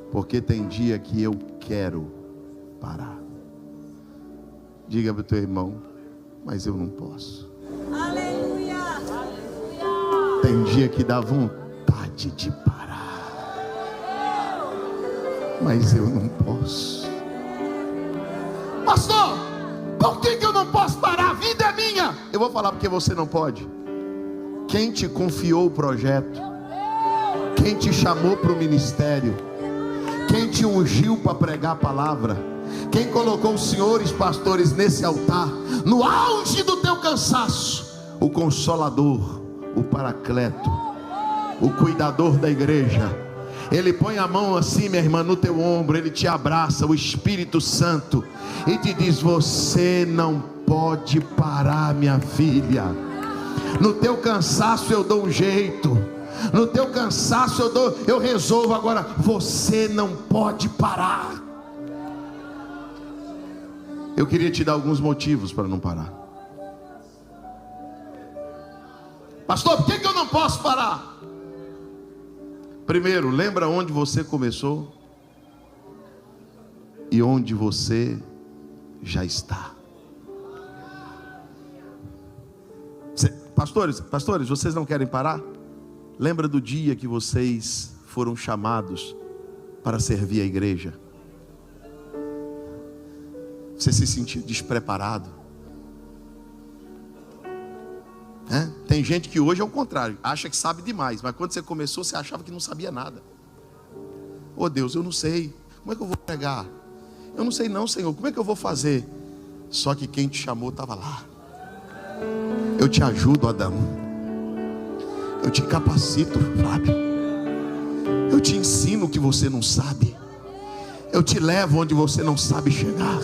Porque tem dia que eu quero parar. Diga para o teu irmão: mas eu não posso. Aleluia. Tem dia que dá vontade de parar, mas eu não posso. Pastor, por que eu não posso parar? A vida é minha. Eu vou falar porque você não pode. Quem te confiou o projeto, quem te chamou para o ministério, quem te ungiu para pregar a palavra, quem colocou os senhores pastores nesse altar, no auge do teu cansaço, o consolador, o paracleto, o cuidador da igreja, ele põe a mão assim, minha irmã, no teu ombro, ele te abraça, o Espírito Santo, e te diz: você não pode parar, minha filha. No teu cansaço eu dou um jeito, no teu cansaço eu resolvo. Agora você não pode parar. Eu queria te dar alguns motivos para não parar. Pastor, por que eu não posso parar? Primeiro, lembra onde você começou e onde você já está. Pastores, vocês não querem parar? Lembra do dia que vocês foram chamados para servir a igreja? Você se sentiu despreparado? Tem gente que hoje é o contrário, acha que sabe demais, mas quando você começou, você achava que não sabia nada. Oh Deus, eu não sei, como é que eu vou pregar? Eu não sei não, Senhor, como é que eu vou fazer? Só que quem te chamou estava lá. Eu te ajudo, Adão. Eu te capacito, Fábio. Eu te ensino o que você não sabe. Eu te levo onde você não sabe chegar.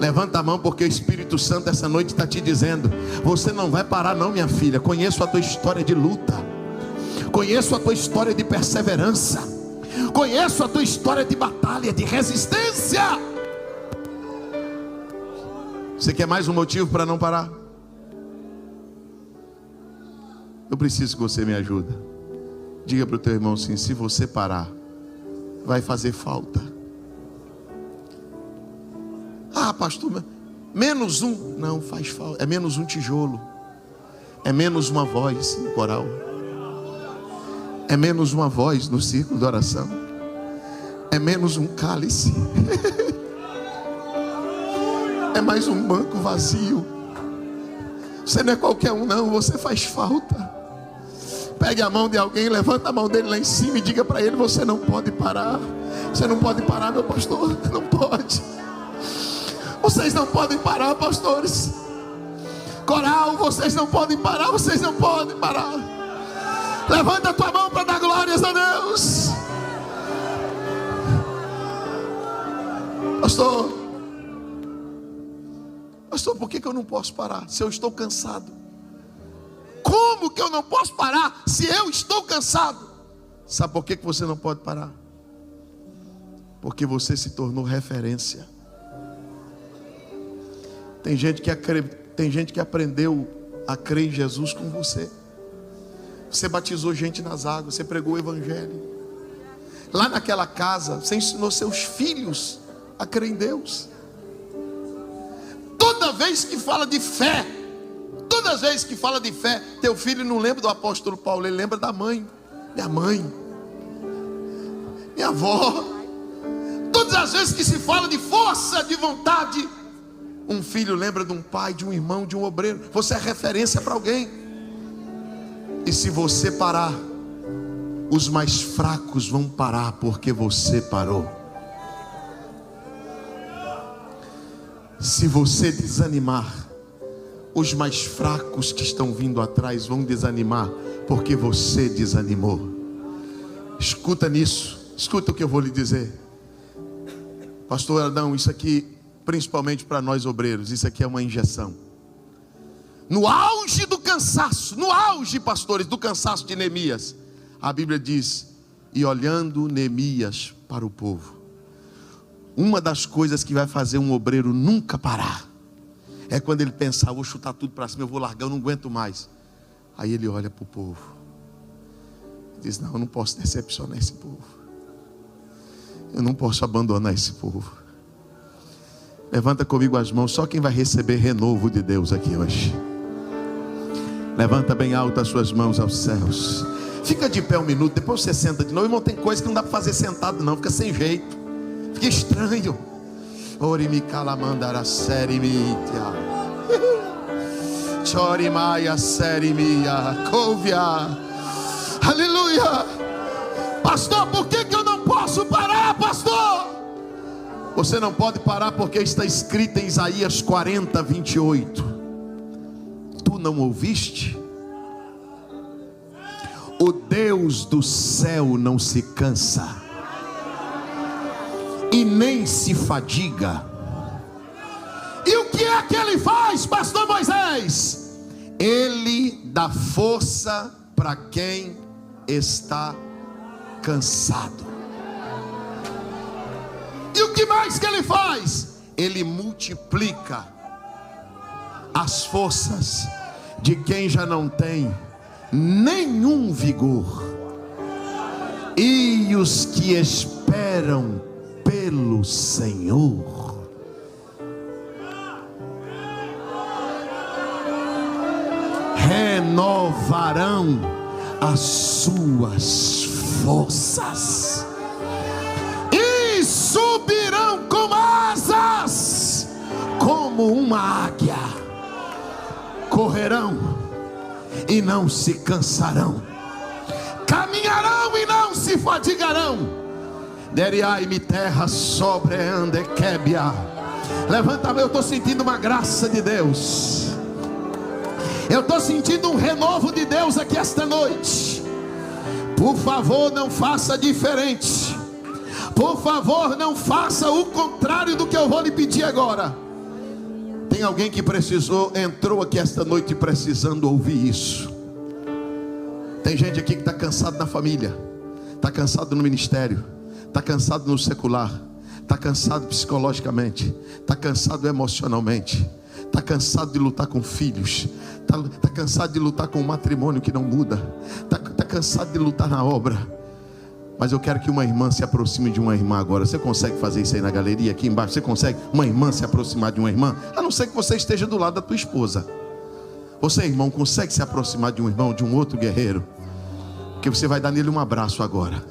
Levanta a mão, porque o Espírito Santo essa noite está te dizendo: você não vai parar não, minha filha. Conheço a tua história de luta, conheço a tua história de perseverança, conheço a tua história de batalha, de resistência. Você quer mais um motivo para não parar? Eu preciso que você me ajude. Diga para o teu irmão assim: se você parar, vai fazer falta. Ah, pastor, menos um. Não faz falta. É menos um tijolo. É menos uma voz no coral. É menos uma voz no círculo de oração. É menos um cálice. É mais um banco vazio. Você não é qualquer um não, você faz falta. Pegue a mão de alguém, levanta a mão dele lá em cima e diga para ele: você não pode parar. Você não pode parar, meu pastor. Não pode. Vocês não podem parar, pastores. Coral, vocês não podem parar. Vocês não podem parar. Levanta a tua mão para dar glórias a Deus. Pastor, por que eu não posso parar se eu estou cansado? Como que eu não posso parar se eu estou cansado? Sabe por que você não pode parar? Porque você se tornou referência. Tem gente que aprendeu a crer em Jesus com você. Você batizou gente nas águas, você pregou o evangelho. Lá naquela casa, você ensinou seus filhos a crer em Deus. Toda vez que fala de fé, teu filho não lembra do apóstolo Paulo, ele lembra da mãe. Minha mãe, minha avó. Todas as vezes que se fala de força de vontade, um filho lembra de um pai, de um irmão, de um obreiro. Você é referência para alguém. E se você parar, os mais fracos vão parar porque você parou. Se você desanimar, os mais fracos que estão vindo atrás vão desanimar porque você desanimou. Escuta nisso, escuta o que eu vou lhe dizer. Pastor Adão, isso aqui, principalmente para nós obreiros, isso aqui é uma injeção. No auge do cansaço, no auge, pastores, do cansaço de Neemias, a Bíblia diz: e olhando Neemias para o povo. Uma das coisas que vai fazer um obreiro nunca parar é quando ele pensar: vou chutar tudo para cima, eu vou largar, eu não aguento mais. Aí ele olha para o povo e diz: não, eu não posso decepcionar esse povo. Eu não posso abandonar esse povo. Levanta comigo as mãos, só quem vai receber renovo de Deus aqui hoje. Levanta bem alto as suas mãos aos céus. Fica de pé um minuto, depois você senta de novo. Irmão, tem coisa que não dá para fazer sentado não, fica sem jeito, fica estranho. Orimi calamandara serimitia, chorimaya serimia, couvia. Aleluia. Pastor, por que eu não posso parar, pastor? Você não pode parar porque está escrito em Isaías 40, 28. Tu não ouviste? O Deus do céu não se cansa e nem se fadiga. E o que é que ele faz, pastor Moisés? Ele dá força para quem está cansado. E o que mais que ele faz? Ele multiplica as forças de quem já não tem nenhum vigor. E os que esperam pelo Senhor renovarão as suas forças e subirão com asas como uma águia, correrão e não se cansarão, caminharão e não se fadigarão. Deriai-me terra sobre Andequébia. Levanta, eu estou sentindo uma graça de Deus. Eu estou sentindo um renovo de Deus aqui esta noite. Por favor, não faça diferente. Por favor, não faça o contrário do que eu vou lhe pedir agora. Tem alguém que entrou aqui esta noite precisando ouvir isso. Tem gente aqui que está cansado na família, está cansado no ministério, está cansado no secular, está cansado psicologicamente, está cansado emocionalmente, está cansado de lutar com filhos, está cansado de lutar com um matrimônio que não muda, está cansado de lutar na obra. Mas eu quero que uma irmã se aproxime de uma irmã agora. Você consegue fazer isso aí na galeria aqui embaixo? Você consegue uma irmã se aproximar de uma irmã? A não ser que você esteja do lado da tua esposa. Você, irmão, consegue se aproximar de um irmão, de um outro guerreiro? Porque você vai dar nele um abraço agora.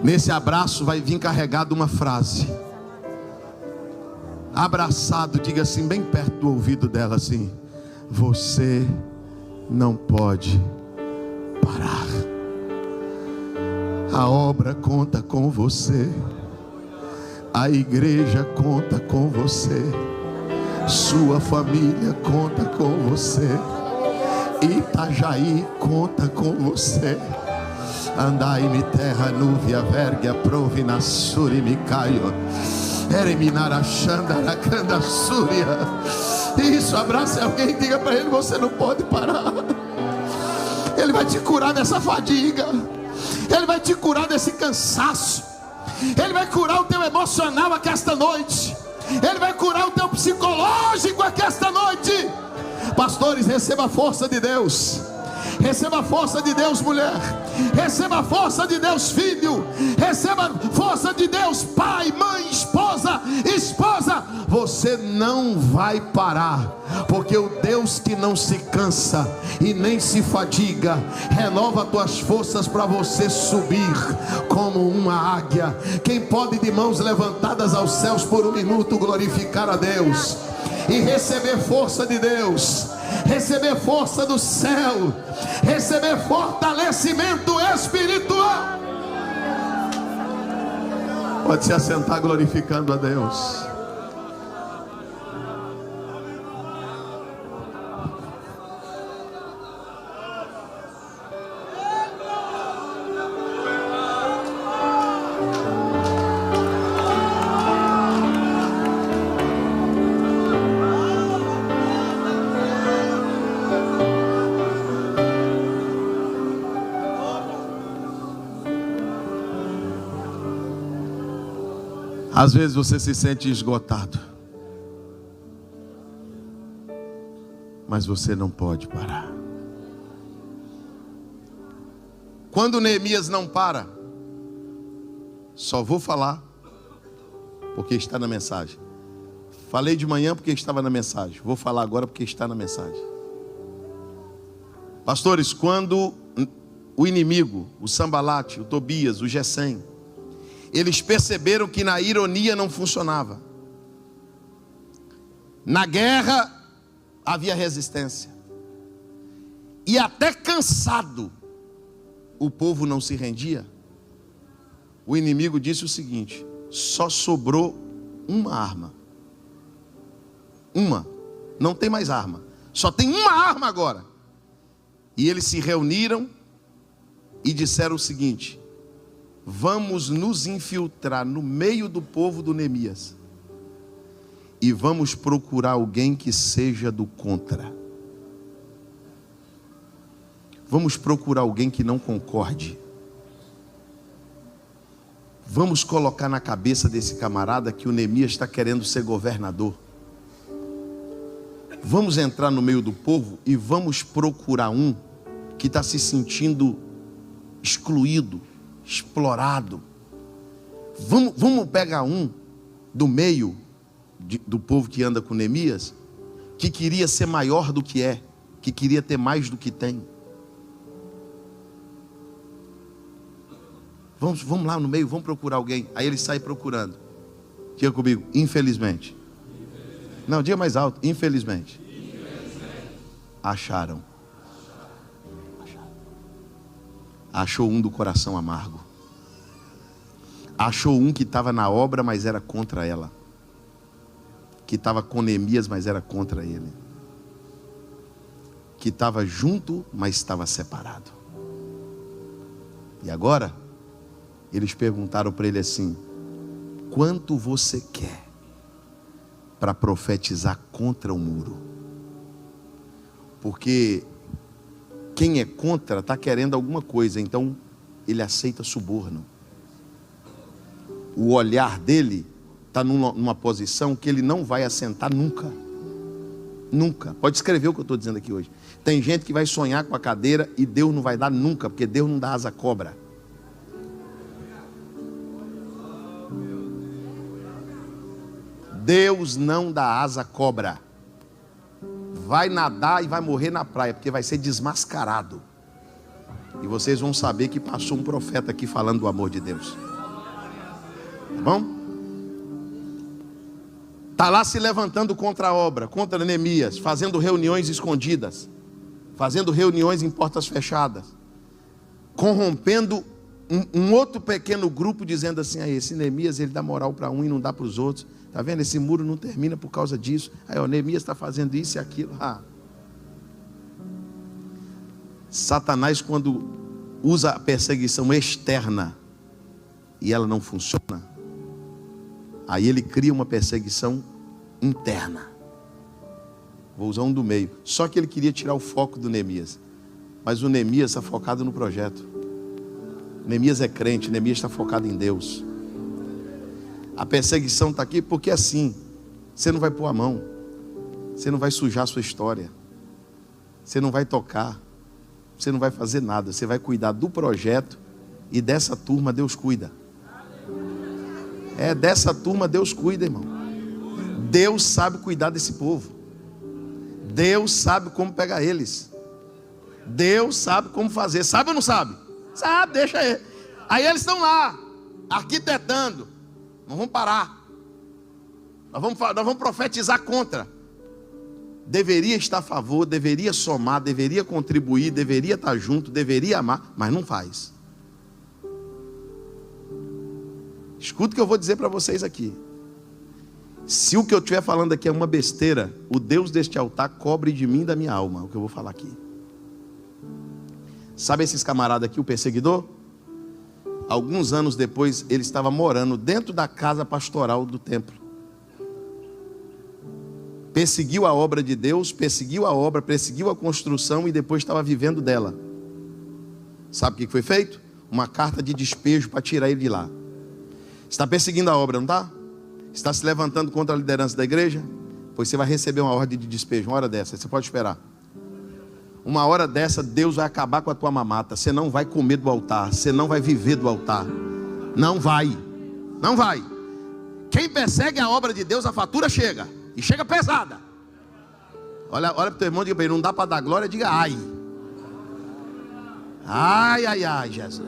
Nesse abraço vai vir carregado uma frase. Abraçado, diga assim, bem perto do ouvido dela assim: você não pode parar. A obra conta com você, a igreja conta com você, sua família conta com você, Itajaí conta com você. Andai-me terra núvia verga provina suri me caio eriminara xandara canda súria. Isso, abraça alguém, diga para ele: você não pode parar. Ele vai te curar dessa fadiga, Ele vai te curar desse cansaço, Ele vai curar o teu emocional aqui esta noite, Ele vai curar o teu psicológico aqui esta noite. Pastores, receba a força de Deus. Receba a força de Deus, mulher. Receba a força de Deus, filho. Receba a força de Deus, pai, mãe, esposa. Você não vai parar, porque o Deus que não se cansa e nem se fadiga renova tuas forças para você subir como uma águia. Quem pode, de mãos levantadas aos céus por um minuto, glorificar a Deus e receber força de Deus, receber força do céu, receber fortalecimento espiritual? Pode se assentar glorificando a Deus. Às vezes você se sente esgotado, mas você não pode parar. Quando Neemias não para, só vou falar porque está na mensagem. Falei de manhã porque estava na mensagem, vou falar agora porque está na mensagem. Pastores, quando o inimigo, o Sambalate, o Tobias, o Gesem, eles perceberam que na ironia não funcionava. Na guerra havia resistência. E até cansado, o povo não se rendia. O inimigo disse o seguinte: só sobrou uma arma. Uma. Não tem mais arma. Só tem uma arma agora. E eles se reuniram e disseram o seguinte: vamos nos infiltrar no meio do povo do Neemias e vamos procurar alguém que seja do contra. Vamos procurar alguém que não concorde. Vamos colocar na cabeça desse camarada que o Neemias está querendo ser governador. Vamos entrar no meio do povo e vamos procurar um que está se sentindo excluído, explorado. Vamos pegar um do meio do povo que anda com Neemias, que queria ser maior do que é, que queria ter mais do que tem. Vamos lá no meio, vamos procurar alguém. Aí ele sai procurando. Diga comigo: infelizmente. Não, diga mais alto: infelizmente. Acharam. Achou um do coração amargo. Achou um que estava na obra, mas era contra ela. Que estava com Neemias, mas era contra ele. Que estava junto, mas estava separado. E agora, eles perguntaram para ele assim: quanto você quer para profetizar contra o muro? Porque quem é contra está querendo alguma coisa, então ele aceita suborno. O olhar dele está numa posição que ele não vai assentar nunca. Nunca. Pode escrever o que eu estou dizendo aqui hoje. Tem gente que vai sonhar com a cadeira e Deus não vai dar nunca, porque Deus não dá asa à cobra. Deus não dá asa à cobra. Vai nadar e vai morrer na praia, porque vai ser desmascarado. E vocês vão saber que passou um profeta aqui falando do amor de Deus. Tá bom? Está lá se levantando contra a obra, contra Neemias, fazendo reuniões escondidas, fazendo reuniões em portas fechadas, corrompendo um outro pequeno grupo, dizendo assim: aí, esse Neemias, ele dá moral para um e não dá para os outros. Está vendo? Esse muro não termina por causa disso. Aí, ó, Neemias está fazendo isso e aquilo. Satanás, quando usa a perseguição externa e ela não funciona, aí ele cria uma perseguição interna. Vou usar um do meio. Só que ele queria tirar o foco do Neemias. Mas o Neemias está focado no projeto. Neemias é crente, Neemias está focado em Deus. A perseguição está aqui porque assim, você não vai pôr a mão, você não vai sujar a sua história, você não vai tocar, você não vai fazer nada, você vai cuidar do projeto e dessa turma Deus cuida. Dessa turma Deus cuida, irmão. Deus sabe cuidar desse povo. Deus sabe como pegar eles. Deus sabe como fazer. Sabe ou não sabe? Sabe, deixa aí. Aí eles estão lá, arquitetando. Nós vamos parar. Nós vamos profetizar contra. Deveria estar a favor, deveria somar, deveria contribuir, deveria estar junto, deveria amar, mas não faz. Escuta o que eu vou dizer para vocês aqui. Se o que eu estiver falando aqui é uma besteira, o Deus deste altar cobre de mim e da minha alma o que eu vou falar aqui. Sabe esses camaradas aqui, o perseguidor? Alguns anos depois, ele estava morando dentro da casa pastoral do templo. Perseguiu a obra de Deus, perseguiu a obra, perseguiu a construção e depois estava vivendo dela. Sabe o que foi feito? Uma carta de despejo para tirar ele de lá. Está perseguindo a obra, não está? Está se levantando contra a liderança da igreja? Pois você vai receber uma ordem de despejo, uma hora dessa, você pode esperar. Uma hora dessa, Deus vai acabar com a tua mamata. Você não vai comer do altar, você não vai viver do altar. Não vai, não vai. Quem persegue a obra de Deus, a fatura chega, e chega pesada. Olha para o teu irmão e diga para ele: não dá para dar glória, diga ai. Ai, ai, ai, Jesus.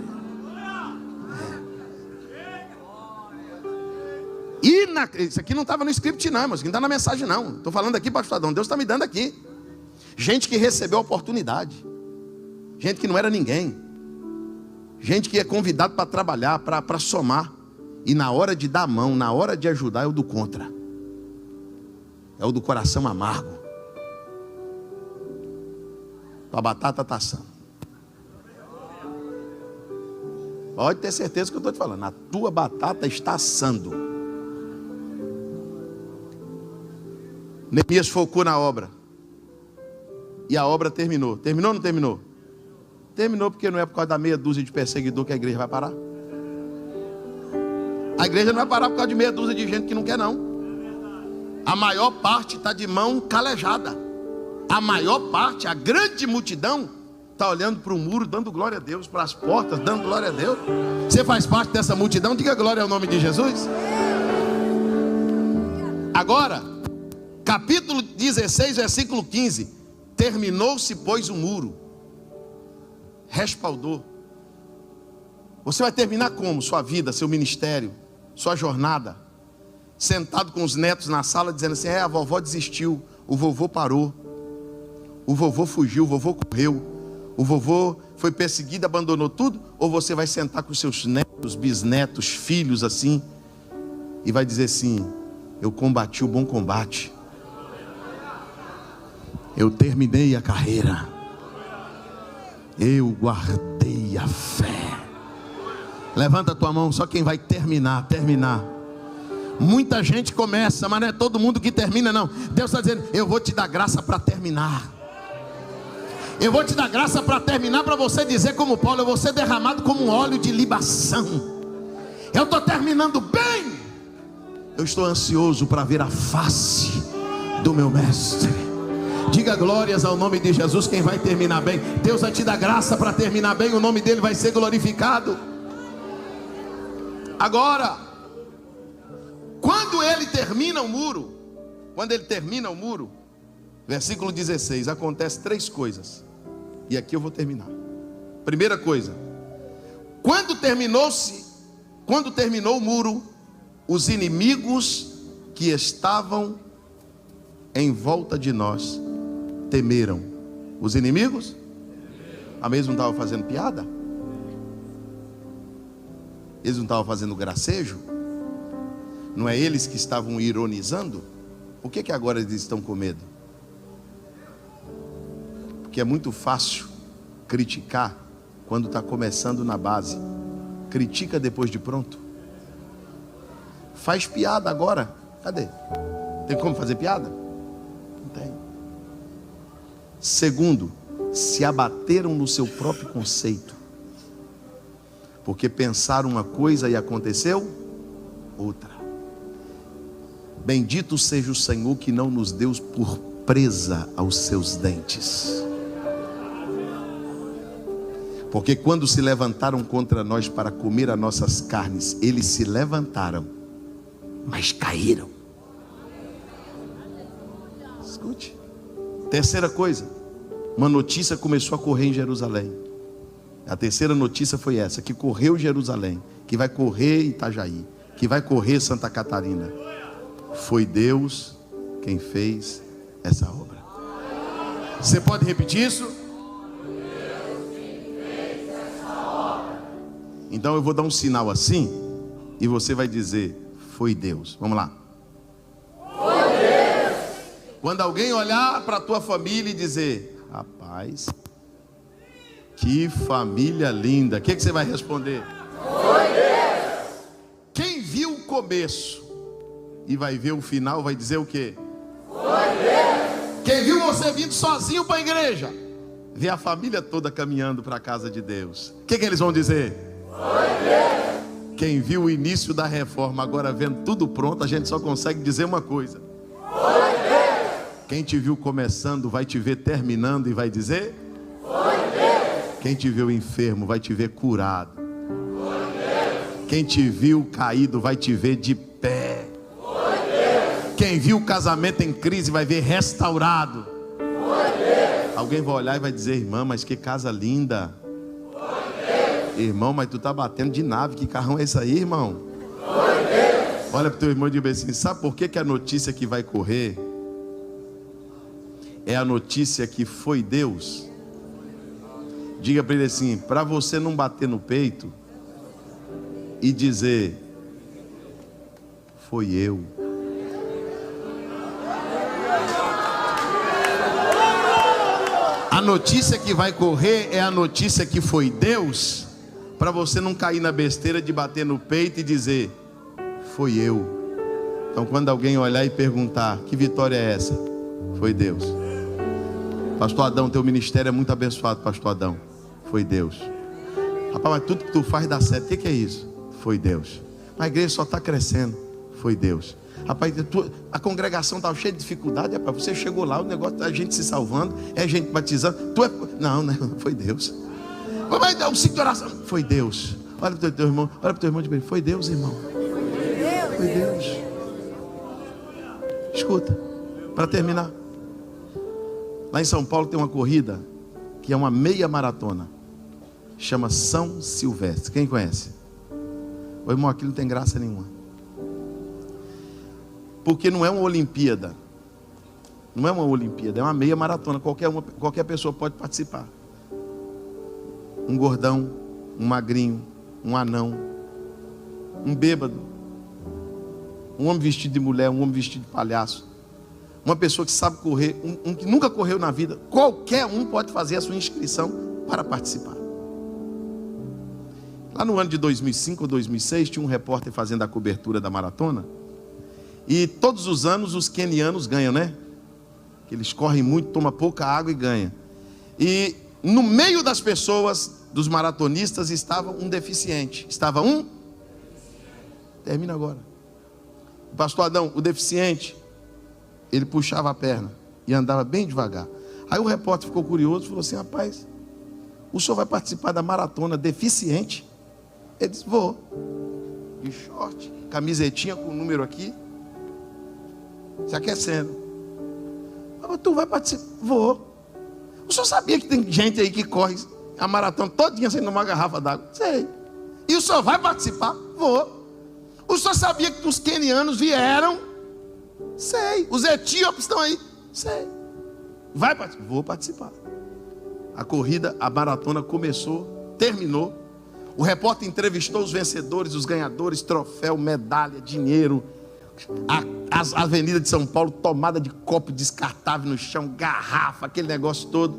Isso aqui não estava no script não, mas não está na mensagem não. Estou falando aqui, pastor Adão, Deus está me dando aqui. Gente que recebeu a oportunidade. Gente que não era ninguém. Gente que é convidado para trabalhar, para somar. E na hora de dar a mão, na hora de ajudar, é o do contra. É o do coração amargo. Tua batata está assando. Pode ter certeza que eu estou te falando. A tua batata está assando. Neemias focou na obra. E a obra terminou. Terminou ou não terminou? Terminou porque não é por causa da meia dúzia de perseguidor que a igreja vai parar. A igreja não vai parar por causa de meia dúzia de gente que não quer não. A maior parte está de mão calejada. A maior parte, a grande multidão, está olhando para o muro, dando glória a Deus, para as portas, dando glória a Deus. Você faz parte dessa multidão? Diga glória ao nome de Jesus. Agora, capítulo 16, versículo 15. Terminou-se, pois, o muro. Respaldou. Você vai terminar como? Sua vida, seu ministério, sua jornada. Sentado com os netos na sala, dizendo assim: a vovó desistiu, o vovô parou, o vovô fugiu, o vovô correu, o vovô foi perseguido, abandonou tudo. Ou você vai sentar com seus netos, bisnetos, filhos assim, e vai dizer assim: eu combati o bom combate, eu terminei a carreira, eu guardei a fé. Levanta a tua mão, só quem vai terminar. Muita gente começa, mas não é todo mundo que termina não. Deus está dizendo: eu vou te dar graça para terminar. Eu vou te dar graça para terminar, para você dizer como Paulo: eu vou ser derramado como um óleo de libação. Eu estou terminando bem. Eu estou ansioso para ver a face do meu mestre. Diga glórias ao nome de Jesus. Quem vai terminar bem, Deus vai te dar graça para terminar bem. O nome dele vai ser glorificado. Agora, quando ele termina o muro, versículo 16, acontece 3 coisas. E aqui eu vou terminar. Primeira coisa: quando terminou o muro, os inimigos que estavam em volta de nós temeram. Os inimigos? A mesma não estavam fazendo piada? Eles não estavam fazendo gracejo? Não é eles que estavam ironizando? Por que agora eles estão com medo? Porque é muito fácil criticar quando está começando na base. Critica depois de pronto. Faz piada agora. Cadê? Tem como fazer piada? Não tem. Segundo, se abateram no seu próprio conceito. Porque pensaram uma coisa e aconteceu outra. Bendito seja o Senhor que não nos deu por presa aos seus dentes. Porque quando se levantaram contra nós para comer as nossas carnes, eles se levantaram, mas caíram. Escute. Terceira coisa, uma notícia começou a correr em Jerusalém. A terceira notícia foi essa: que correu Jerusalém, que vai correr Itajaí, que vai correr Santa Catarina. Foi Deus quem fez essa obra. Você pode repetir isso? Então eu vou dar um sinal assim, e você vai dizer: foi Deus. Vamos lá. Foi Deus. Quando alguém olhar para a tua família e dizer: rapaz, que família linda, o que você vai responder? Foi Deus. Quem viu o começo e vai ver o final vai dizer o quê? Foi Deus. Quem viu você vindo sozinho para a igreja, vê a família toda caminhando para a casa de Deus, o que eles vão dizer? Foi Deus. Quem viu o início da reforma, agora vendo tudo pronto, a gente só consegue dizer uma coisa: foi Deus. Quem te viu começando vai te ver terminando e vai dizer: foi Deus. Quem te viu enfermo vai te ver curado. Foi Deus. Quem te viu caído vai te ver de pé. Foi Deus. Quem viu o casamento em crise vai ver restaurado. Foi Deus. Alguém vai olhar e vai dizer: irmã, mas que casa linda. Foi Irmão, mas tu tá batendo de nave. Que carrão é esse aí, irmão? Olha pro teu irmão e diga assim: sabe por que a notícia que vai correr é a notícia que foi Deus? Diga para ele assim: para você não bater no peito e dizer, foi eu. A notícia que vai correr é a notícia que foi Deus, para você não cair na besteira de bater no peito e dizer, foi eu. Então quando alguém olhar e perguntar, que vitória é essa? Foi Deus. Pastor Adão, teu ministério é muito abençoado, pastor Adão. Foi Deus. Rapaz, mas tudo que tu faz dá certo. O que é isso? Foi Deus. Mas a igreja só está crescendo. Foi Deus. Rapaz, a congregação estava cheia de dificuldade. Rapaz, você chegou lá, o negócio é gente se salvando, é gente batizando. Não, foi Deus. Mas o ciclo de oração. Foi Deus. Olha para o teu irmão, de bem. Foi Deus, irmão. Foi Deus. Escuta, para terminar. Lá em São Paulo tem uma corrida que é uma meia maratona. Chama São Silvestre. Quem conhece? Ô irmão, aquilo não tem graça nenhuma. Porque não é uma Olimpíada. Não é uma Olimpíada, é uma meia maratona. Qualquer pessoa pode participar. Um gordão, um magrinho, um anão, um bêbado, um homem vestido de mulher, um homem vestido de palhaço, uma pessoa que sabe correr, um que nunca correu na vida. Qualquer um pode fazer a sua inscrição para participar. Lá no ano de 2005 ou 2006 tinha um repórter fazendo a cobertura da maratona. E todos os anos os quenianos ganham, né? Eles correm muito, tomam pouca água e ganham. E no meio das pessoas, dos maratonistas, estava um deficiente. Termina agora. O pastor Adão, o deficiente, ele puxava a perna e andava bem devagar. Aí o repórter ficou curioso e falou assim: rapaz, o senhor vai participar da maratona deficiente? Ele disse: vou. De short, camisetinha com o número aqui, se aquecendo. Mas tu vai participar? Vou. O senhor sabia que tem gente aí que corre a maratona todinha sem tomar uma garrafa d'água? Sei. E o senhor vai participar? Vou. O senhor sabia que os quenianos vieram? Sei. Os etíopes estão aí? Sei. Vai participar? Vou participar. A corrida, a maratona começou, terminou. O repórter entrevistou os vencedores, os ganhadores, troféu, medalha, dinheiro. As avenidas de São Paulo tomada de copo descartável no chão, garrafa, aquele negócio todo.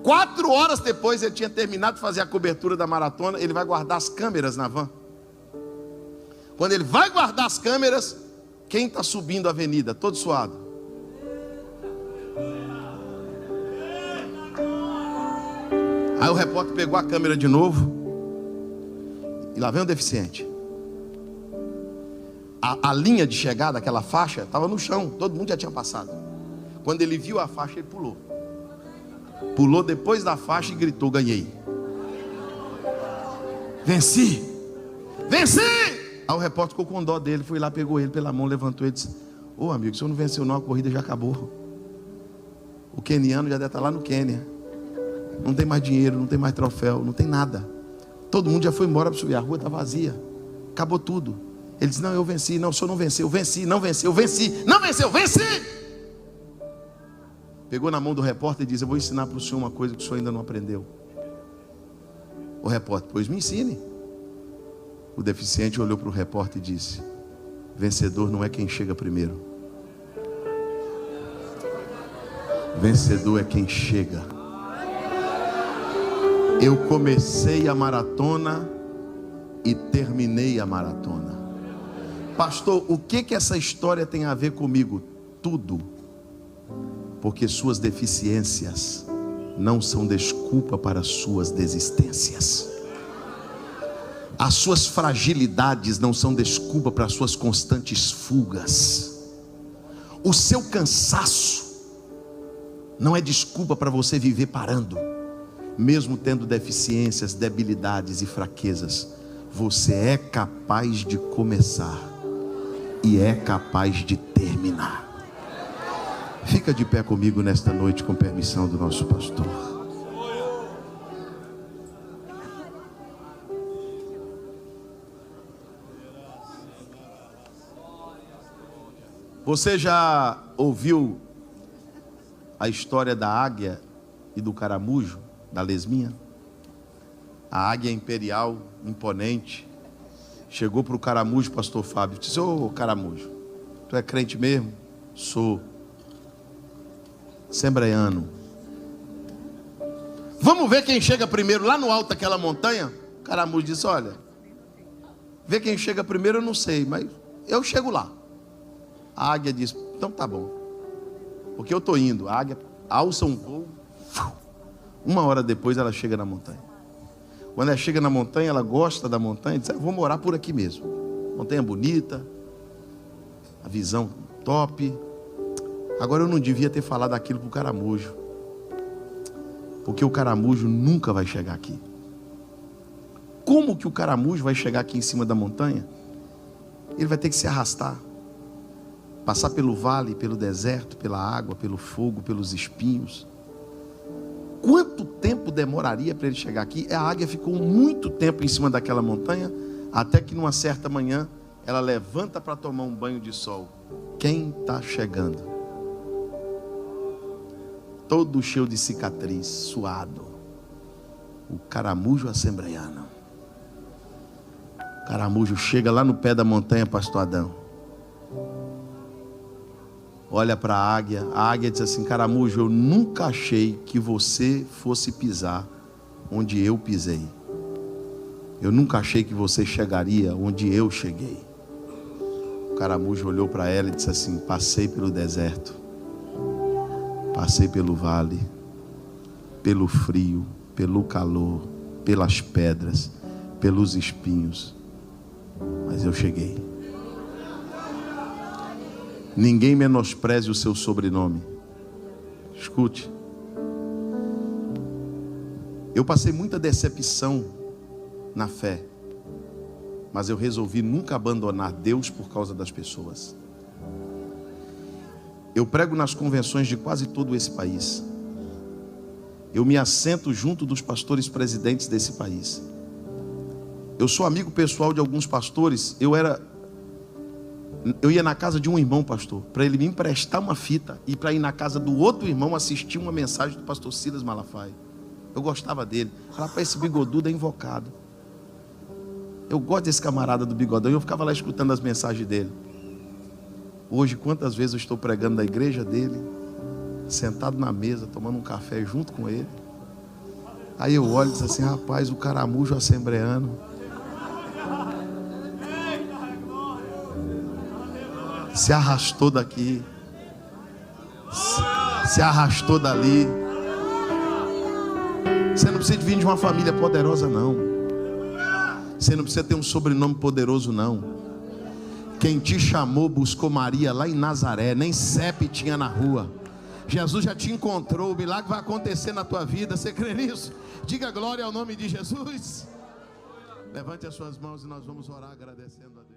4 horas depois ele tinha terminado de fazer a cobertura da maratona. Ele vai guardar as câmeras na van. Quando ele vai guardar as câmeras, quem está subindo a avenida, todo suado? Aí o repórter pegou a câmera de novo. E lá vem o deficiente. A linha de chegada, aquela faixa, estava no chão. Todo mundo já tinha passado. Quando ele viu a faixa, ele pulou. Pulou depois da faixa e gritou: ganhei. Venci. Venci. Aí o repórter ficou com dó dele. Foi lá, pegou ele pela mão, levantou e disse: ô amigo, se eu não venceu não, a corrida já acabou. O queniano já deve estar lá no Quênia. Não tem mais dinheiro, não tem mais troféu, não tem nada. Todo mundo já foi embora para subir, a rua está vazia. Acabou tudo. Ele disse: não, eu venci. Não, o senhor não venceu. Venci, não venceu, venci. Não venceu, venci. Pegou na mão do repórter e disse: eu vou ensinar para o senhor uma coisa que o senhor ainda não aprendeu. O repórter: pois me ensine. O deficiente olhou para o repórter e disse: vencedor não é quem chega primeiro. Vencedor é quem chega. Eu comecei a maratona e terminei a maratona. Pastor, o que essa história tem a ver comigo? Tudo. Porque suas deficiências não são desculpa para suas desistências. As suas fragilidades não são desculpa para suas constantes fugas. O seu cansaço não é desculpa para você viver parando. Mesmo tendo deficiências, debilidades e fraquezas, você é capaz de começar e é capaz de terminar. Fica de pé comigo nesta noite, com permissão do nosso pastor. Você já ouviu a história da águia e do caramujo, da lesminha? A águia imperial, imponente, chegou para o caramujo, pastor Fábio, e disse: ô caramujo, tu é crente mesmo? Sou. Assembleiano. Vamos ver quem chega primeiro lá no alto daquela montanha? O caramujo disse: olha, ver quem chega primeiro eu não sei, mas eu chego lá. A águia disse: então tá bom, porque eu estou indo. A águia alça um voo, 1 hora depois ela chega na montanha. Quando ela chega na montanha, ela gosta da montanha, diz: eu vou morar por aqui mesmo. Montanha bonita, a visão top. Agora eu não devia ter falado aquilo para o caramujo, porque o caramujo nunca vai chegar aqui. Como que o caramujo vai chegar aqui em cima da montanha? Ele vai ter que se arrastar, passar pelo vale, pelo deserto, pela água, pelo fogo, pelos espinhos. Quanto tempo demoraria para ele chegar aqui? A águia ficou muito tempo em cima daquela montanha, até que numa certa manhã ela levanta para tomar um banho de sol. Quem está chegando? Todo cheio de cicatriz, suado. O caramujo assembleiano. O caramujo chega lá no pé da montanha, pastor Adão. Olha para a águia diz assim: caramujo, eu nunca achei que você fosse pisar onde eu pisei. Eu nunca achei que você chegaria onde eu cheguei. O caramujo olhou para ela e disse assim: passei pelo deserto, passei pelo vale, pelo frio, pelo calor, pelas pedras, pelos espinhos, mas eu cheguei. Ninguém menospreze o seu sobrenome. Escute. Eu passei muita decepção na fé, mas eu resolvi nunca abandonar Deus por causa das pessoas. Eu prego nas convenções de quase todo esse país. Eu me assento junto dos pastores presidentes desse país. Eu sou amigo pessoal de alguns pastores. Eu ia na casa de um irmão, pastor, para ele me emprestar uma fita e para ir na casa do outro irmão assistir uma mensagem do pastor Silas Malafaia. Eu gostava dele. Rapaz, esse bigodudo é invocado. Eu gosto desse camarada do bigodão. Eu ficava lá escutando as mensagens dele. Hoje, quantas vezes eu estou pregando na igreja dele, sentado na mesa, tomando um café junto com ele. Aí eu olho e digo assim: rapaz, o caramujo assembleiano se arrastou daqui, se arrastou dali. Você não precisa vir de uma família poderosa, não. Você não precisa ter um sobrenome poderoso, não. Quem te chamou buscou Maria lá em Nazaré, nem CEP tinha na rua. Jesus já te encontrou, o milagre vai acontecer na tua vida. Você crê nisso? Diga glória ao nome de Jesus. Levante as suas mãos e nós vamos orar agradecendo a Deus.